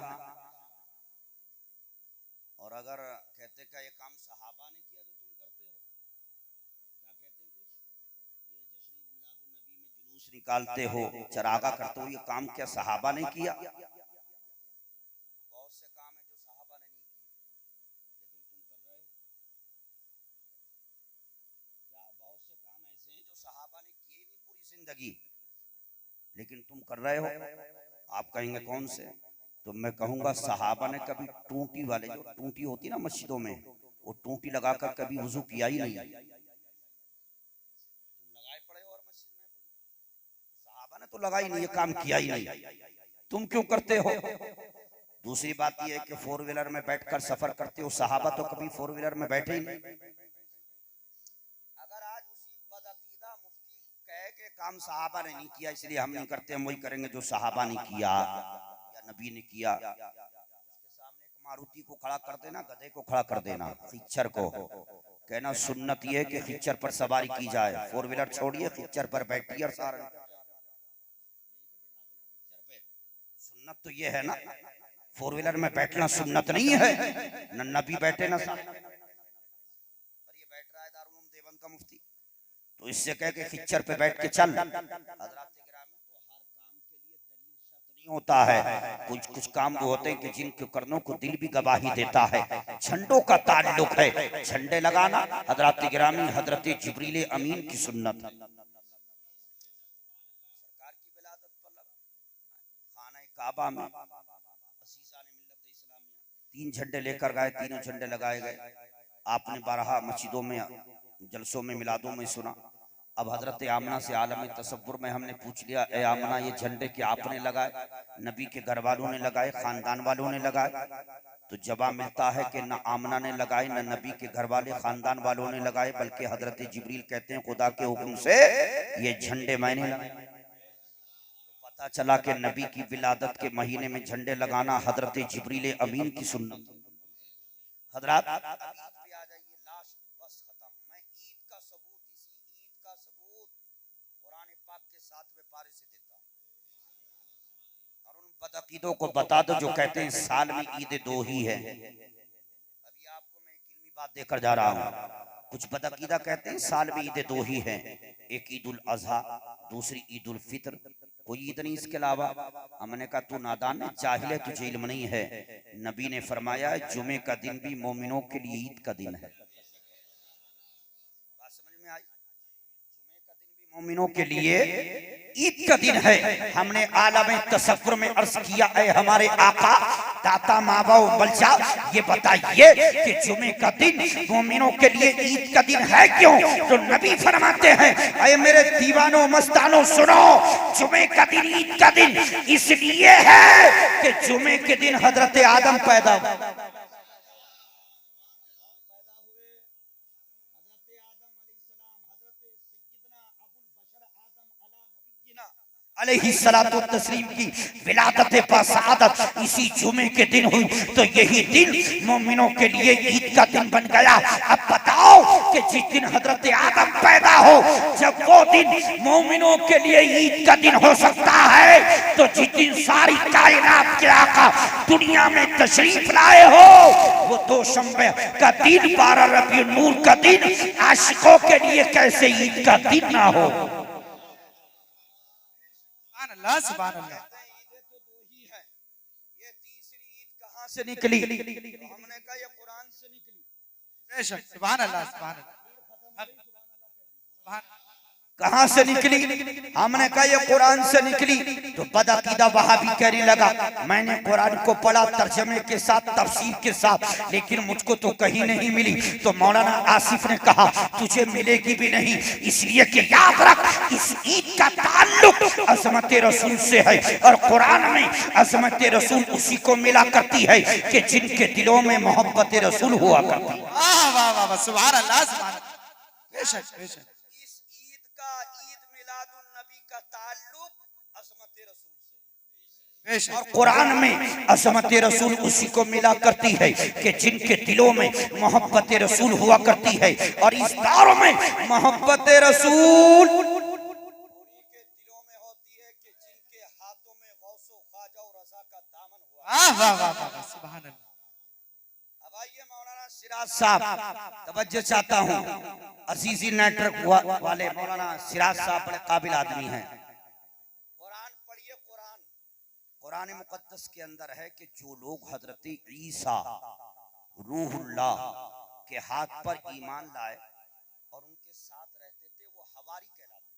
और अगर कहते का ये काम सहाबा ने किया जो तुम करते हो, क्या कहते हैं कुछ ये जश्न मिलादुन नबी में जुलूस निकालते हो, चरागा करते हो, ये काम क्या सहाबा ने किया? बहुत से काम है जो सहाबा ने नहीं किए लेकिन तुम कर रहे हो। क्या बहुत से काम ऐसे हैं जो सहाबा ने किए नहीं पूरी जिंदगी, लेकिन तुम कर रहे हो। आप कहेंगे कौन से? तो मैं कहूंगा सहाबा ने कभी टूटी वाले, जो टूटी होती ना मस्जिदों में, वो टूटी लगाकर कभी वुजू किया ही नहीं। तुम लगाए पड़े हो और मस्जिद में, सहाबा ने तो लगाई नहीं, ये काम किया ही नहीं, तुम क्यों करते हो? दूसरी बात यह है कि फोर व्हीलर में बैठकर सफर करते हो, सहाबा तो कभी फोर व्हीलर में बैठे ही नहीं। अगर आज उसी बदअकीदा मुफ्ती कहे कि काम सहाबा ने नहीं किया इसलिए हम नहीं करते, हम वही करेंगे जो सहाबा ने किया या नबी ने किया। उसके सामने एक मारुति को खड़ा कर देना, गधे को खड़ा कर देना, खिच्चर को कहना सुन्नत ये है कि खिच्चर पर सवारी की जाए, फोर व्हीलर छोड़िए खिच्चर पर बैठिए और सारा। सुन्नत तो ये है ना, फोर व्हीलर में बैठना सुन्नत नहीं है, न नबी बैठे न और ये बैठ रहा है दारुल उलूम देवबंद का मुफ्ती, तो इससे कह के खिच्चर पे बैठ के चल। हजरात गिरामी, तो हर काम के लिए दलील शर्त नहीं होता है, कुछ कुछ काम वो होते हैं कि जिनके करनों को दिल भी गवाही देता है। झंडों का ताल्लुक है, झंडे लगाना हजरात गिरामी हजरत जिब्रील अमीन की सुन्नत। सरकार की विलादत पर लगा खाना काबा में तीन झंडे लेकर गए, तीनों झंडे लगाए गए। आपने 12 मस्जिदों में जलसों में मिलादों में सुना। अब हजरत आमना से आलम तसव्वुर में हमने पूछ लिया, ए आमना ये झंडे क्या आपने लगाए, नबी के घर वालों ने लगाए, खानदान वालों ने लगाए? तो जवाब मिलता है कि न आमना ने लगाए, न नबी के घर वाले खानदान वालों ने लगाए, बल्कि हजरत जिब्रील कहते हैं खुदा के हुक्म से ये झंडे मैंने लगाए। पता चला कि नबी की विलादत के महीने में झंडे लगाना हजरत जिब्रील अमीन की सुन्नत। हजरात आ जाइए, लास्ट बस खत्म। मैं ईद का सबूत, इसी ईद का सबूत कुरान पाक के 7वें पारे से देता हूं, और उन बदअकीदों को बता दो जो कहते हैं साल में ईद 2 ही है। अभी आपको मैं एक इल्मी बात देकर जा रहा हूं। कुछ बदअकीदा कहते हैं साल में ईद 2 ही है, एक ईद उल अजहा, दूसरी ईद उल फित्र, कोई ईद नहीं इसके अलावा। हमने कहा तू नादान है, जाहिल है, तुझे इल्म नहीं है। नबी ने फरमाया जुमे का दिन भी मोमिनों के लिए ईद का दिन है। बात समझ में आई? जुमे का दिन भी मोमिनों के लिए ईद का दिन है। हमने आलम तसव्वुर में अर्ज किया है हमारे आका दाता माबाओ बलचा, ये बताइए कि जुमे का दिन मोमिनों के लिए ईद का दिन है क्यों? तो नबी फरमाते हैं, अरे मेरे दीवानों मस्तानों सुनो, जुमे का दिन ईद का दिन इसलिए है कि जुमे के दिन हजरत आदम पैदा हुए। अलैहिस्सलातु तस्लीम की विलादत बसादत इसी जुमे के दिन हुई, तो यही दिन मोमिनों के लिए ईद का दिन बन गया। अब बताओ कि जिस दिन हजरत आदम पैदा हो, जब वो दिन मोमिनों के लिए ईद का दिन हो सकता है, तो जिस दिन सारी कायनात के आका दुनिया में तशरीफ लाए हो, वो दोशंबे का दिन 12 रबीउल नूर का दिन आशिकों के लिए कैसे ईद का दिन ना हो? अल्लाह सुभान अल्लाह। ये तीसरी ईद कहां से निकली? हमने कहा ये कुरान से निकली। बेशक सुभान अल्लाह सुभान अल्लाह। कहां से निकली? हमने कहा ये कुरान से निकली। तो बदअकीदा वहाबी कहने लगा, मैंने कुरान को पढ़ा तर्जमे के साथ, तफसीर के साथ, लेकिन मुझको तो कहीं नहीं मिली। तो मौलाना आसिफ ने कहा, तुझे मिलेगी भी नहीं, इसलिए कि याद रख, इस ईद का ताल्लुक अज़मत रसूल से है, और कुरान में अज़मत रसूल उसी को मिला करती है कि जिनके दिलों में मोहब्बत रसूल हुआ करती है। वाह वाह वाह सुभान अल्लाह सुभान अल्लाह। बेशक बेशक और कुरान में अज़मत रसूल उसी को मिला करती है कि जिनके दिलों में मोहब्बत रसूल हुआ करती है। और इस दौर में मोहब्बत रसूल के दिलों में होती है कि जिनके हाथों में गौसो ख्वाजा और रज़ा का दामन हुआ। वाह वाह वाह सुभान अल्लाह। अब आइए मौलाना सिराज साहब, तवज्जो चाहता हूँ, अजीजी नेटवर्क वाले मौलाना सिराज साहब बड़े काबिल आदमी हैं। कुरान मुकद्दस के अंदर है कि जो लोग हजरत ईसा रूहुल्लाह के हाथ पर ईमान लाए और उनके साथ रहते थे, वो हवारी कहलाते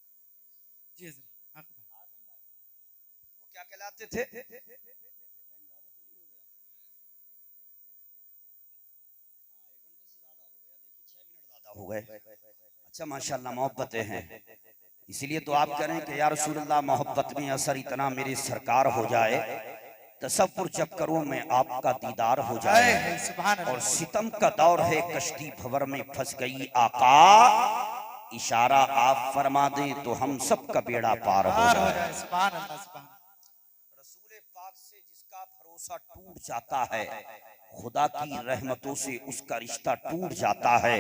थे। वो क्या कहलाते थे? हो गए। अच्छा माशाल्लाह मोहब्बतें हैं, इसीलिए तो आप कह रहे हैं कि या रसूलल्लाह मोहब्बत में असर इतना मेरी सरकार हो जाए, तसव्वुर जब करूं मैं आपका दीदार हो जाए। और सितम का दौर है, कश्ती भंवर में फंस गई आका, इशारा आप फरमा दें तो हम सब का बेड़ा पार हो जाए। रसूल पाक से जिसका भरोसा टूट जाता है, खुदा की रहमतों से उसका रिश्ता टूट जाता है।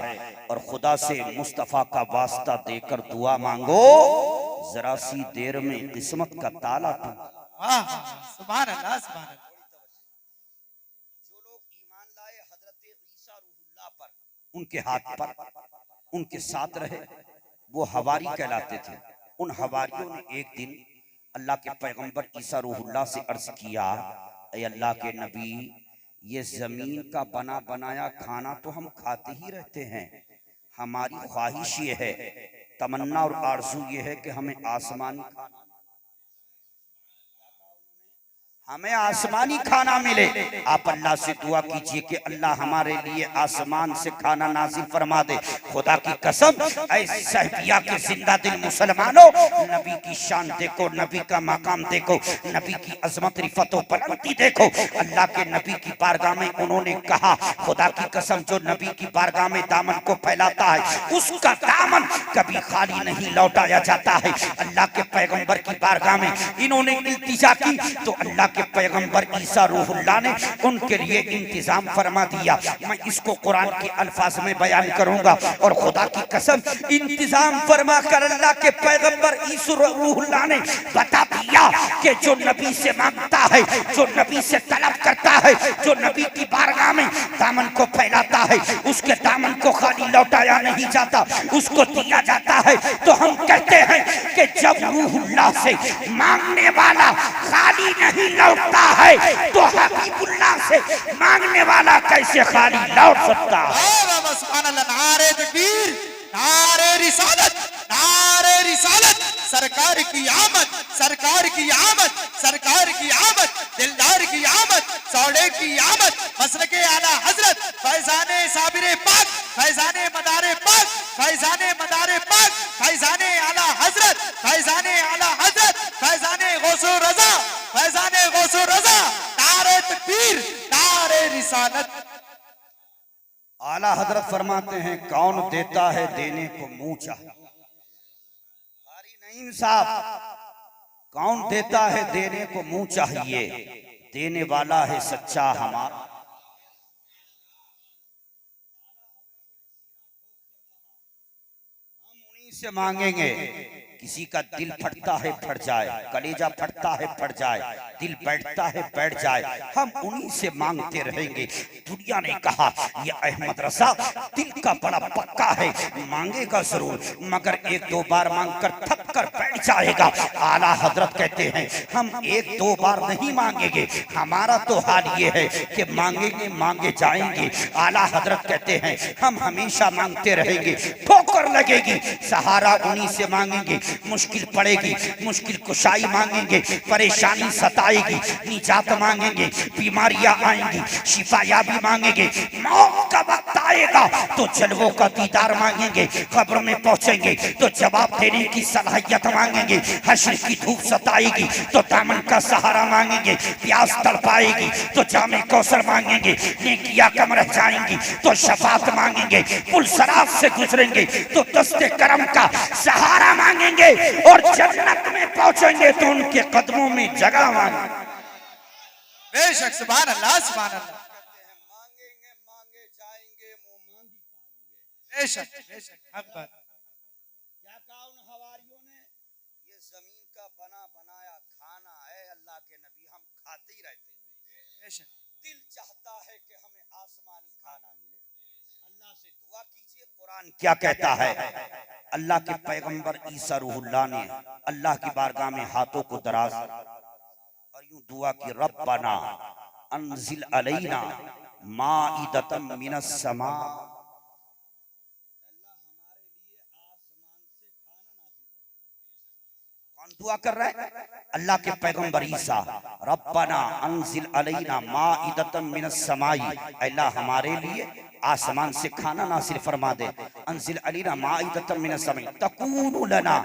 और खुदा से मुस्तफा का वास्ता देकर दुआ मांगो, जरा सी देर में किस्मत का ताला टूटा। सुभान अल्लाह सुभान अल्लाह। जो लोग ईमान लाए हजरत ईसा रूहुल्लाह पर, उनके हाथ पर, उनके साथ रहे, वो हवारी कहलाते थे। उन हवारियों ने एक दिन अल्लाह के पैगंबर ईसा रूहुल्लाह से अर्ज किया, ऐ अल्लाह के नबी, ये जमीन का बना बनाया खाना तो हम खाते ही रहते हैं, हमारी ख्वाहिश ये है, तमन्ना और आरज़ू ये है कि हमें आसमानी खाना मिले। आप अल्लाह से दुआ कीजिए कि अल्लाह हमारे लिए आसमान से खाना नाजिल फरमा दे। खुदा की कसम, ऐ सहबिया के जिंदा दिल मुसलमानों, नबी की शान देखो, नबी का मकाम देखो, नबी की अजमत रिफत और बुलंदी देखो। अल्लाह के नबी की बारगाह में उन्होंने कहा, खुदा की कसम, जो नबी की बारगाह में दामन को फैलाता है, उसका दामन कभी खाली नहीं लौटाया जाता है। अल्लाह के पैगंबर की बारगाह में इन्होंने इल्तिजा की, तो अल्लाह के पैगंबर ईसा रूहुल्लाह ने उनके लिए इंतजाम फरमा दिया। मैं इसको कुरान के अल्फाज में बयान करूंगा। और खुदा की कसम, इंतजाम फरमा कर अल्लाह के पैगंबर ईसा रूहुल्लाह ने बता दिया कि जो नबी से मांगता है, जो नबी से तलब करता है, जो नबी की बारगाह में दामन को फैलाता है, उसके दामन को खाली लौटाया नहीं जाता, उसको दिया जाता है। तो हम कहते हैं कि जब रूहुल्लाह से मांगने वाला खाली नहीं लौटता है, तो हबीबुल्लाह से मांगने वाला कैसे खाली लौट सकता है? सुभान अल्लाह। नारे तकबीर, नारे रिसालत, नारे रिसालत, सरकार की आमद, सरकार की आमद, सरकार की आमद, दिलदार की आमद, सौड़े की आमद, मसलके आला हजरत फैजाने साबिरे पाक, फैजाने मदारे पाक, फैजाने मदारे पाक, फैजाने आला हजरत, फैजाने आला हजरत, फैजाने गौसो रजा, फैजाने गौसो रजा, नारे तकबीर, नारे रिसालत। आला हजरत फरमाते हैं कौन देता है देने को मुंह चाहिए। नहीं साहब, कौन देता है देने को मुंह चाहिए, देने वाला है सच्चा हमारा। हम उन्हीं से मांगेंगे, किसी का दिल फटता है फट जाए, कलेजा फटता है फट जाए, दिल बैठता है बैठ जाए, हम उन्हीं से मांगते रहेंगे। दुनिया ने कहा ये अहमद रजा दिल का बड़ा पक्का है, मांगेगा जरूर मगर एक दो बार मांगकर थक कर बैठ जाएगा। आला हजरत कहते हैं हम एक दो बार नहीं मांगेंगे, हमारा तो हाल ये है कि मांगेंगे मांगे जाएंगे। आला हजरत कहते हैं हम हमेशा मांगते रहेंगे, ठोकर लगेगी सहारा उन्हीं से मांगेंगे, मुश्किल पड़ेगी मुश्किल कुशाई मांगेंगे, परेशानी सताएगी निजात मांगेंगे, बीमारियां आएंगी शिफायाबी मांगेंगे, मौत का वक्त आएगा तो जलवों का दीदार मांगेंगे, कब्र में पहुंचेंगे तो जवाब देने की सलाहियत मांगेंगे, हश्र की धूप सताएगी तो दामन का सहारा मांगेंगे, प्यास तड़पाएगी तो जामे कौसर मांगेंगे, नेकियां कम रह जाएंगी तो शफात मांगेंगे, पुल सरात से गुजरेंगे तो दस्ते करम का सहारा मांगेंगे और जन्नत में पहुंचेंगे तो उनके कदमों में जगह मांगेंगे। बेशक सुभान अल्लाह, सुभान अल्लाह। मांगेंगे मांगे जाएंगे मुंह मांगी पाएंगे। बेशक बेशक हक बात। क्या कहा उन हवारियों ने, ये जमीन का बना बनाया खाना है अल्लाह के नबी, हम खाते ही रहते हैं। बेशक दिल चाहता है कि हमें आसमानी खाना मिले, अल्लाह से दुआ कीजिए। कुरान क्या कहता है, अल्लाह के पैगंबर ईसा रूहुल्लाह ने अल्लाह की बारगाह में हाथों को दराज और यूं दुआ की, रब्बना अंजिल अलैना माइदतम मिनस समा। अल्लाह हमारे लिए आसमान से खाना नाज़िल कर। कौन दुआ कर रहा है? अल्लाह के पैगंबर ईसा, रब्बना अंजिल अलैना माइदतम मिनस समाई, अल्लाह हमारे लिए आसमान से खाना नासिल फरमा दे। अंजिल अलैना माइदतम मिनस समाई तकूनु लना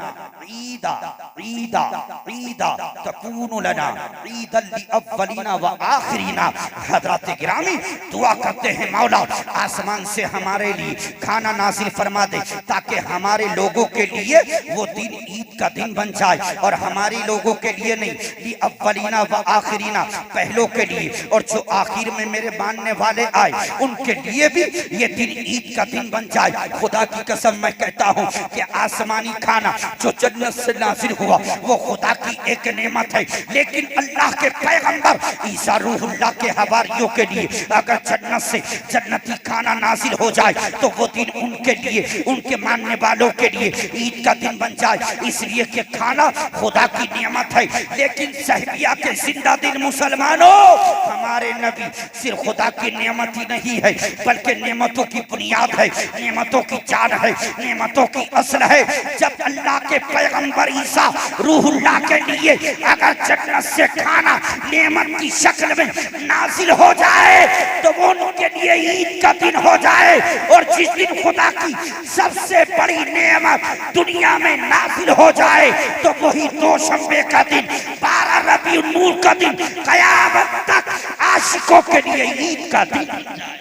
ईदा ईदा ईदा तकूनु लना ईदल लिअव्वलिना व आखिरीना। हज़रात गिरामी दुआ करते हैं मौला आसमान से हमारे लिए खाना नासिल फरमा दे ताकि हमारे लोगों के लिए वो दिन ईद का दिन बन जाए, और हमारे लोगों के लिए नहीं, लिअव्वलिना व आखिरीना पहलों के लिए, और जो आखिर में मेरे मानने वाले आए उनके लिए भी ये दिन ईद का दिन बन जाए। खुदा की कसम मैं कहता हूँ कि आसमानी खाना जो जन्नत से नाज़िल हुआ वो खुदा की एक नेमत है, लेकिन अल्लाह के पैगंबर ईसा रूहुल्लाह के हवारियों के लिए अगर जन्नत से जन्नती खाना नाज़िल हो जाए तो वो दिन उनके लिए, उनके मानने वालों के लिए ईद का दिन बन जाए। इसलिए कि खाना खुदा की नेमत है, लेकिन सहबिया के जिंदा दिन मुसलमानों हमारे नबी सिर्फ खुदा की नेमत ही नहीं है बल्कि नेमतों की बुनियाद है, नेमतों की जान है, नेमतों की असल है। जब अल्लाह के पैगंबर ईसा रूहुल्लाह के लिए अगर जन्नत से खाना नेमत की शक्ल में नाजिल हो जाए तो वो उनके लिए ईद का दिन हो जाए। और जिस दिन खुदा की सबसे बड़ी नेमत दुनिया में नाजिल हो जाए तो वही दोशंबे का दिन 12 रबीउल नूर का दिन कयामत तक आशिकों के लिए ईद का दिन बन जाए।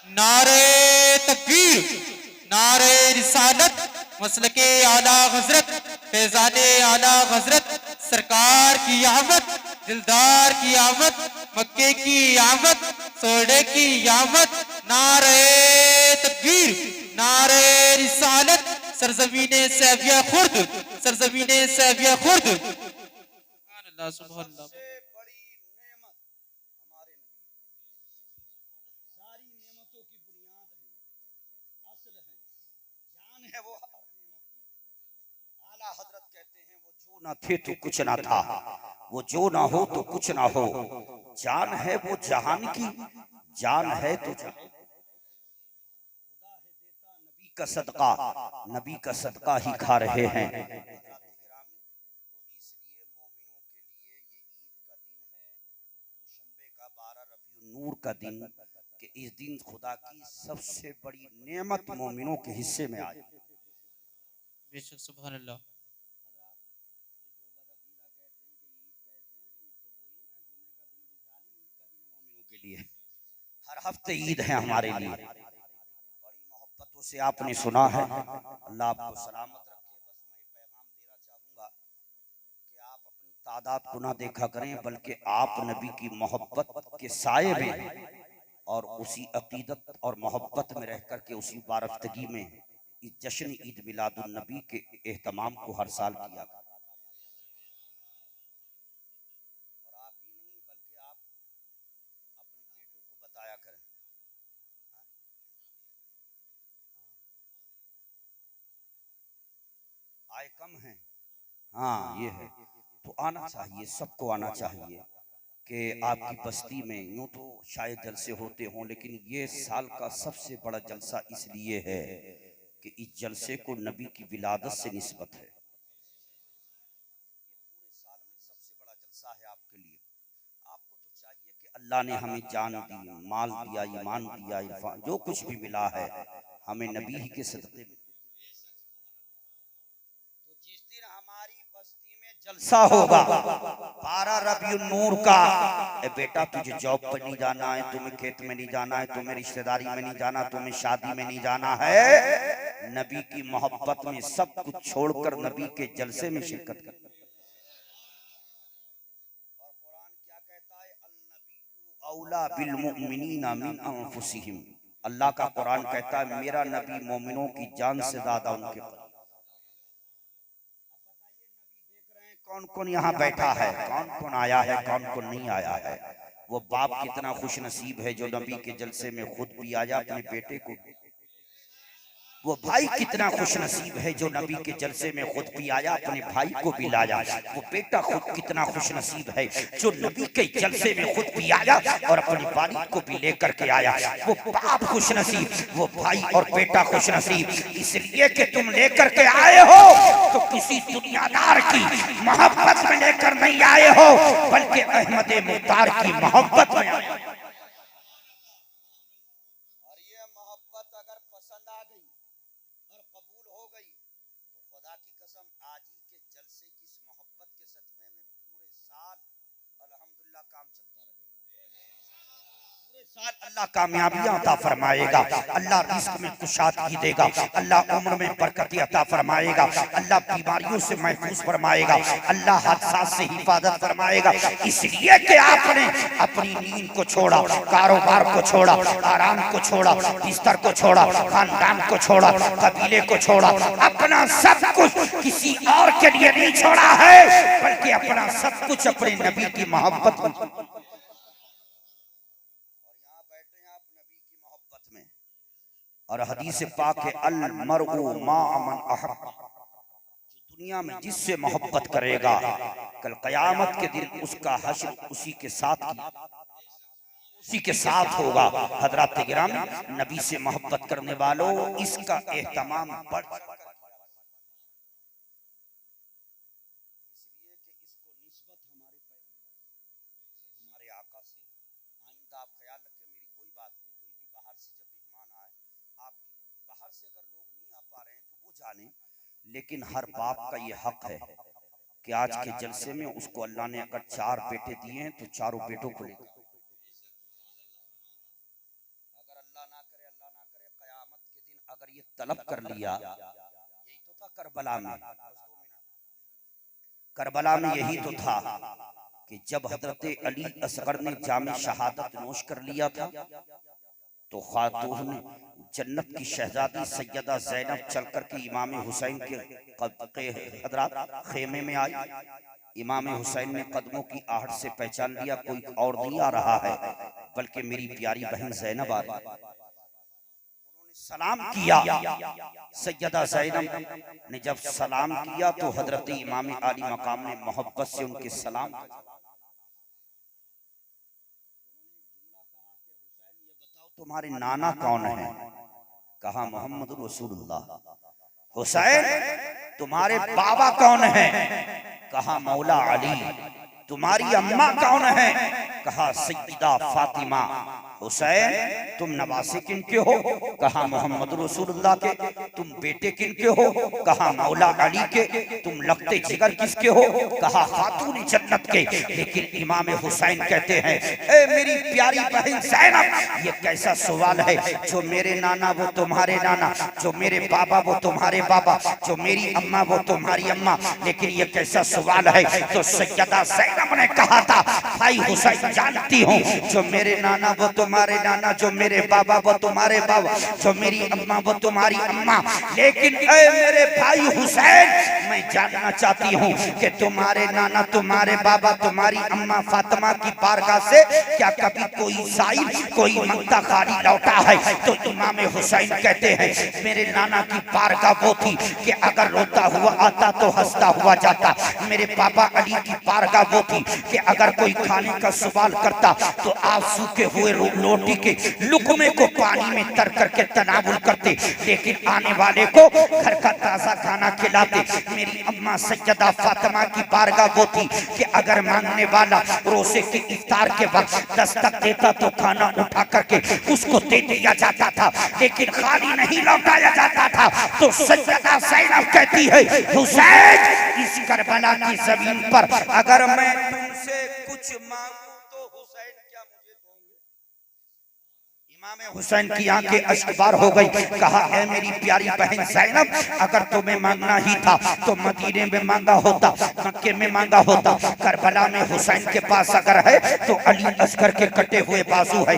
नारे तकबीर, नारे रिसालत, मसलके आला हजरत, फैजाने आला हजरत, सरकार की आमद, दिलदार की आमद, मक्के की आमद, सोडे की आमद। नारे तकबीर, नारे रिसालत, सरजमीने सैबिया खुर्द, सरजमीने सैबिया खुर्द। सुभान अल्लाह, सुभान अल्लाह। ना थे तो कुछ ना था, वो जो ना हो तो कुछ ना हो, जान है वो जहान की, जान है तो जहान। नबी का सदका, नबी का सदका ही खा रहे हैं। का दिन कि इस दिन खुदा की सबसे बड़ी नेमत मोमिनों के हिस्से में आए। बेशक सुभान अल्लाह। के लिए हर हफ्ते ईद है हमारे लिए, बड़ी मोहब्बतों से आपने सुना है। अल्लाह आपको सलामत रखे। बस मैं पैगाम देना चाहूँगा कि आप अपनी तादाद को ना देखा करें, बल्कि आप नबी की मोहब्बत के साये में और उसी अकीदत और मोहब्बत में रह कर के उसी बारफ्तगी में इस जश्न ईद मिलादुन नबी के एहतमाम को हर साल किया करें। और आप ही नहीं बल्कि आप अपने बेटों को बताया करें। आय कम है, हाँ ये है, तो आना चाहिए, सबको आना चाहिए कि आपकी बस्ती में यूं तो शायद जलसे होते हों, लेकिन ये साल का सबसे बड़ा जलसा इसलिए है कि इस जलसे को नबी की विलादत से निस्बत है। पूरे साल में सबसे बड़ा जलसा है आपके लिए। आपको तो चाहिए कि अल्लाह ने हमें जान दी, माल दिया, ईमान दिया, इरफान, जो कुछ भी मिला है हमें नबी ही के सदक़े में। तो जिस दिन हमारी बस्ती में जलसा होगा 12 रबीउन नूर का, ए बेटा तुझे जॉब पर नहीं जाना है, तुम्हें खेत में नहीं जाना है, तुम्हें रिश्तेदारी में नहीं जाना, तुम्हें शादी में नहीं जाना है, नबी की मोहब्बत में सब कुछ छोड़कर नबी के जलसे में शिरकत कर। और कुरान क्या कहता है, अन्नबिय्यु औला बिल मुमिनीना मिन अनफुसिहिम। अल्लाह का कुरान कहता है मेरा नबी मोमिनों की जान से ज्यादा उनके पर। कौन कौन यहाँ बैठा है, कौन कौन आया है, कौन कौन नहीं आया है। वो बाप कितना खुश नसीब है जो नबी के जलसे में खुद भी आया अपने बेटे को। वो भाई कितना खुश नसीब है जो नबी के जलसे में खुद भी आया अपने भाई को भी लाया। वो बेटा खुद कितना खुश नसीब है जो नबी के जलसे में खुद भी आया और अपनी बारी को भी लेकर के आया। वो बाप खुश नसीब, वो भाई और बेटा खुश नसीब, इसलिए कि तुम लेकर के आए हो तो किसी दुनियादार की मोहब्बत में लेकर नहीं आए हो, बल्कि अहमद मुख्तार की मोहब्बत में आए। और ये मोहब्बत अगर पसंद आ गई और कबूल हो गई तो खुदा की कसम आज ही के जलसे की इस मोहब्बत के सदक़े में पूरे साल अल्हम्दुलिल्लाह काम चलता रहेगा। पूरे साल अल्लाह कामयाबियां अता फरमाएगा, अल्लाह रिज़्क़ में कुशादगी देगा, अल्लाह उम्र में बरकत अता फरमाएगा, अल्लाह बीमारियों से महफूज फरमाएगा, अल्लाह हादसात से हिफाजत फरमाएगा। इसलिए कि आपने अपनी नींद को छोड़ा, कारोबार को छोड़ा, आराम को छोड़ा, बिस्तर को छोड़ा, खानदान को छोड़ा, कबीले को छोड़ा, अपना सब कुछ किसी और के लिए नहीं छोड़ा है, बल्कि अपना सब कुछ अपने नबी की मोहब्बत में। और हदीस पाक है अल मरउ मा मन अहब, दुनिया में जिससे मोहब्बत करेगा कल कयामत के दिन उसका हश्र उसी के साथ होगा। हजरात गिरामी, नबी से मोहब्बत करने वालों इसका एहतमाम बढ़, इसलिए कि इसको निस्बत हमारे पैगंबर हमारे आका से। आइंदा आप ख्याल रखें, मेरी कोई बात नहीं, कोई भी बाहर से जब मेहमान आए, आप बाहर से अगर लोग नहीं आ पा रहे हैं तो वो जाने, लेकिन हर बाप का ये हक है कि आज के जलसे में उसको अल्लाह ने अगर 4 बेटे दिए हैं तो चारों बेटों को लेकर, अगर अल्लाह ना करे कयामत के दिन अगर ये तलब कर लिया, यही तो था करबला में, करबला में यही तो था कि जब हजरत अली असगर ने जामे शहादत नोश कर लिया था तो खातून ने जन्नत की शहजादी सैयदा ज़ैनब चल कर के इमाम हुसैन के हजरात खेमे में आई। इमाम हुसैन ने कदमों की आहट से पहचान लिया कोई और नहीं आ रहा है बल्कि मेरी प्यारी बहन ज़ैनब आ रही। उन्होंने सलाम किया, सैयदा ज़ैनब ने जब सलाम किया तो हजरत इमाम आली मकाम ने मोहब्बत से उनके सलाम, तुम्हारे नाना कौन है? कहा मोहम्मद रसूलुल्लाह। हुसैन तुम्हारे बाबा कौन है? कहा मौला अली। तुम्हारी अम्मा कौन है? कहा सैयदा फातिमा हुसैन तुम नवासे किनके हो? कहा मोहम्मद रसूलुल्लाह के। तुम बेटे किनके हो? कहा मौला अली के। तुम लगते जिगर किसके हो? कहा खातून जन्नत के। लेकिन इमाम हुसैन कहते हैं ए मेरी प्यारी बहन ज़ैनब, ये कैसा सवाल है? जो मेरे नाना वो तुम्हारे नाना, जो मेरे बाबा वो तुम्हारे बाबा, जो मेरी अम्मा वो तुम्हारी अम्मा, लेकिन ये कैसा सवाल है? तो सैयदा ज़ैनब ने कहा था भाई हुसैन जानती हूँ, जो मेरे नाना वो तुम्हारे नाना, जो मेरे बाबा वो तुम्हारे बाबा, जो मेरी अम्मा वो तुम्हारी अम्मा, लेकिन ऐ मेरे भाई हुसैन मैं जानना चाहती हूँ कि तुम्हारे नाना तुम्हारे बाबा तुम्हारी अम्मा फातिमा की बारगाह से क्या कभी कोई साइल कोई मंगता खाली लौटा है? तो इमाम हुसैन कहते हैं मेरे नाना की बारगाह वो थी कि अगर रोता हुआ आता तो हंसता हुआ जाता। मेरे पापा अली की बारगाह वो थी कि अगर कोई खाने का सवाल करता तो आप सूखे हुए रोटी के लुकमे को पानी में तर करके तनावुल करते, लेकिन आने वाले को घर का ताजा खाना खिलाते। मेरी अम्मा सैयदा फातिमा की बारगाह वो थी कि अगर मांगने वाला रोजे के इफ्तार के वक्त दस्तक देता तो खाना उठा करके उसको दे दिया जाता था, लेकिन खाली नहीं लौटाया जाता था। तो सैयदा ज़ैनब कहती है हुसैन इस करबला की जमीन पर अगर मैं तुमसे कुछ मांगूं तो हुसैन क्या मुझे दोगे? इमाम हुसैन की आंखें अश्कबार हो गई। कहा है मेरी प्यारी बहन ज़ैनब, अगर तुम्हें मांगना ही था तो मदीने में मांगा होता, मक्के में मांगा होता। करबला में हुसैन के पास अगर है तो अली असगर के कटे हुए बाजू है,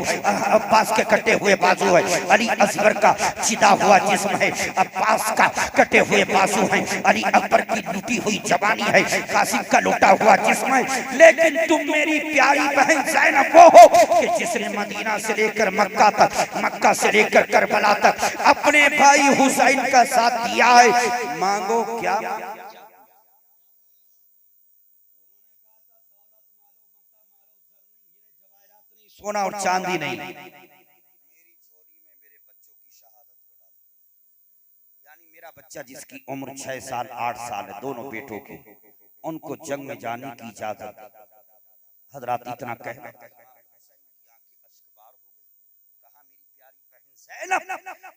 अब्बास के कटे हुए बाजू है। अली असगर का चिदा हुआ जिस्म है, अब्बास का कटे हुए बाजू है। अली अकबर की लूटी हुई जवानी है, कासिम का लूटा हुआ जिस्म है। लेकिन तुम मेरी प्यारी बहन ज़ैनब वो हो कि जिसने मदीना से लेकर मक्का तक, मक्का से लेकर करबला तक अपने भाई हुसैन का साथ दिया है। मांगो क्या? सोना और चांदी नहीं, मेरी झोली में मेरे बच्चों की शहादत को डाल। यानी मेरा बच्चा जिसकी उम्र 6 साल 8 साल है, दोनों बेटों के, उनको जंग में जाने की इजाजत। हजरात इतना कह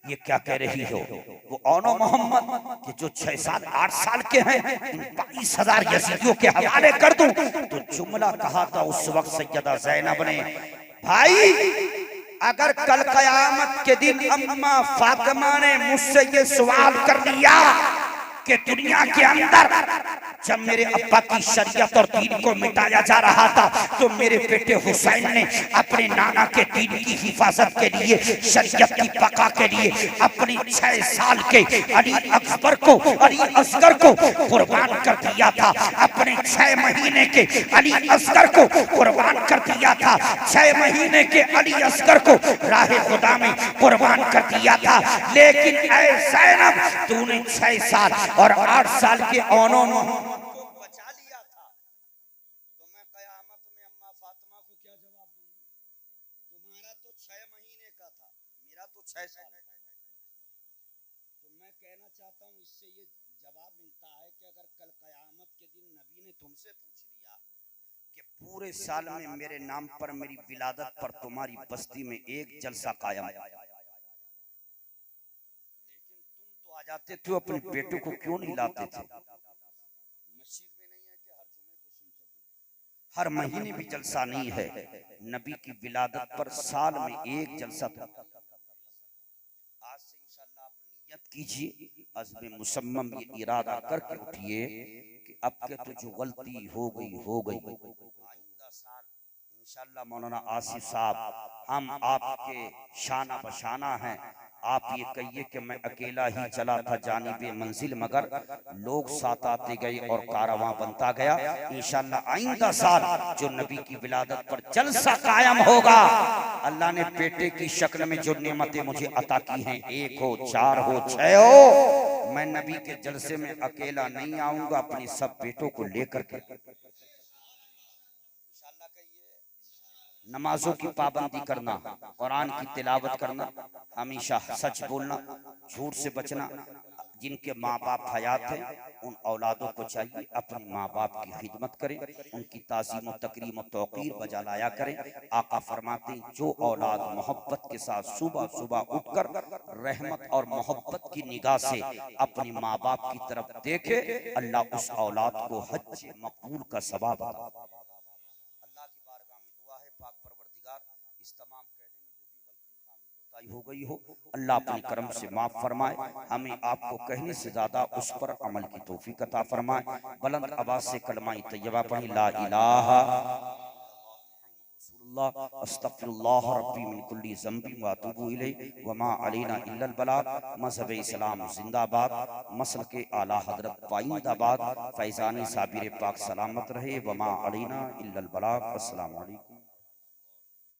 ये क्या कह रही हो? वो औनो मोहम्मद कि जो 6 साल 8 साल के हैं इन 22,000 यजीदियों के हवाले कर दूं। तो जुमला कहा था उस वक्त सैयदा ज़ैनब ने, भाई अगर कल कयामत के दिन अम्मा फातिमा ने मुझसे ये सवाल कर लिया कि दुनिया के अंदर जब मेरे अब्बा की शरीयत और दीन को मिटाया जा रहा था तो मेरे बेटे हुसैन ने अपने नाना के दीन की हिफाजत के लिए, शरीयत की बका के लिए अपने 6 साल के अली अकबर को, अली असगर को कुर्बान कर दिया था। अपने 6 महीने के अली असगर को कुर्बान कर दिया था। 6 महीने के अली असगर को राह खुदा में कुर्बान कर दिया था। लेकिन ऐ ज़ैनब तूने 6 साल और 8 साल के औनो को बचा लिया था, तो मैं कयामत में अम्मा फातिमा को क्या जवाब दूंगी? तुम्हारा तो 6 महीने का था, मेरा तो 6 साल का। तो मैं कहना चाहता हूँ इससे ये जवाब मिलता है कि अगर कल कयामत के दिन नबी ने तुमसे पूछ लिया कि पूरे साल में मेरे नाम पर, मेरी विलादत पर तुम्हारी बस्ती में एक जलसा कायम, जाते थे अपने बेटों को क्यों नहीं लाते थे? मस्जिद में नहीं है कि हर जुमे को सुन सकूं, हर महीने भी जलसा नहीं है। नबी की विलादत पर साल में एक जलसा था। आज से इंशाअल्लाह आप नियत कीजिए, अज़्म मुसम्मम ये इरादा करके उठिए कि अब के तो जो गलती हो गई। आइंदा साल इंशाअल्लाह मौलाना आसिफ साहब हम आपके शाना बशाना हैं। आप ये कहिए कि मैं अकेला ही चला था जानिबे मंजिल, मगर लोग साथ आते गए और कारवां बनता गया। इंशाअल्लाह आइंदा साल जो नबी की विलादत पर जलसा कायम होगा, अल्लाह ने बेटे की शक्ल में जो नेमतें मुझे अता की हैं, 1 हो 4 हो 6 हो, मैं नबी के जलसे में अकेला नहीं आऊंगा, अपने सब बेटों को लेकर के। नमाजों की पाबंदी करना, कुरान की तिलावत करना, हमेशा सच बोलना, झूठ से बचना। जिनके माँ बाप हयात हैं उन औलादों को चाहिए अपने माँ बाप की खिदमत करें, उनकी ताज़ीम व तकरीम व तौक़ीर बजा लाया करें। आका फरमाते हैं जो औलाद मोहब्बत के साथ सुबह सुबह उठकर रहमत और मोहब्बत की निगाह से अपने माँ बाप की तरफ देखे, अल्लाह उस औलाद को हज मकबूल का सवाब अता। अल्लाह की बारगाह में दुआ है, पाक परवरदिगार इस तमाम कहने में जो भी गलती खामी कोताही हो गई हो, अल्लाह अपने करम से माफ फरमाए, हमें आपको कहने से ज्यादा उस पर अमल की तौफीक अता फरमाए। बुलंद आवाज से कलमा तैयबा पढ़ी, ला इलाहा अस्तगफिरुल्लाह रब्बी मिन कुल्ली ज़ंबि व अतूबु इलैहि व मा अलैना इल्लल बलाग। मज़हब इस्लाम जिंदाबाद, मसल के आला हजरत पाइंदाबाद, फैज़ान साबिर पाक सलामत रहे, व मा अलैना इल्लल बलाग। अस्सलामु अलैकुम।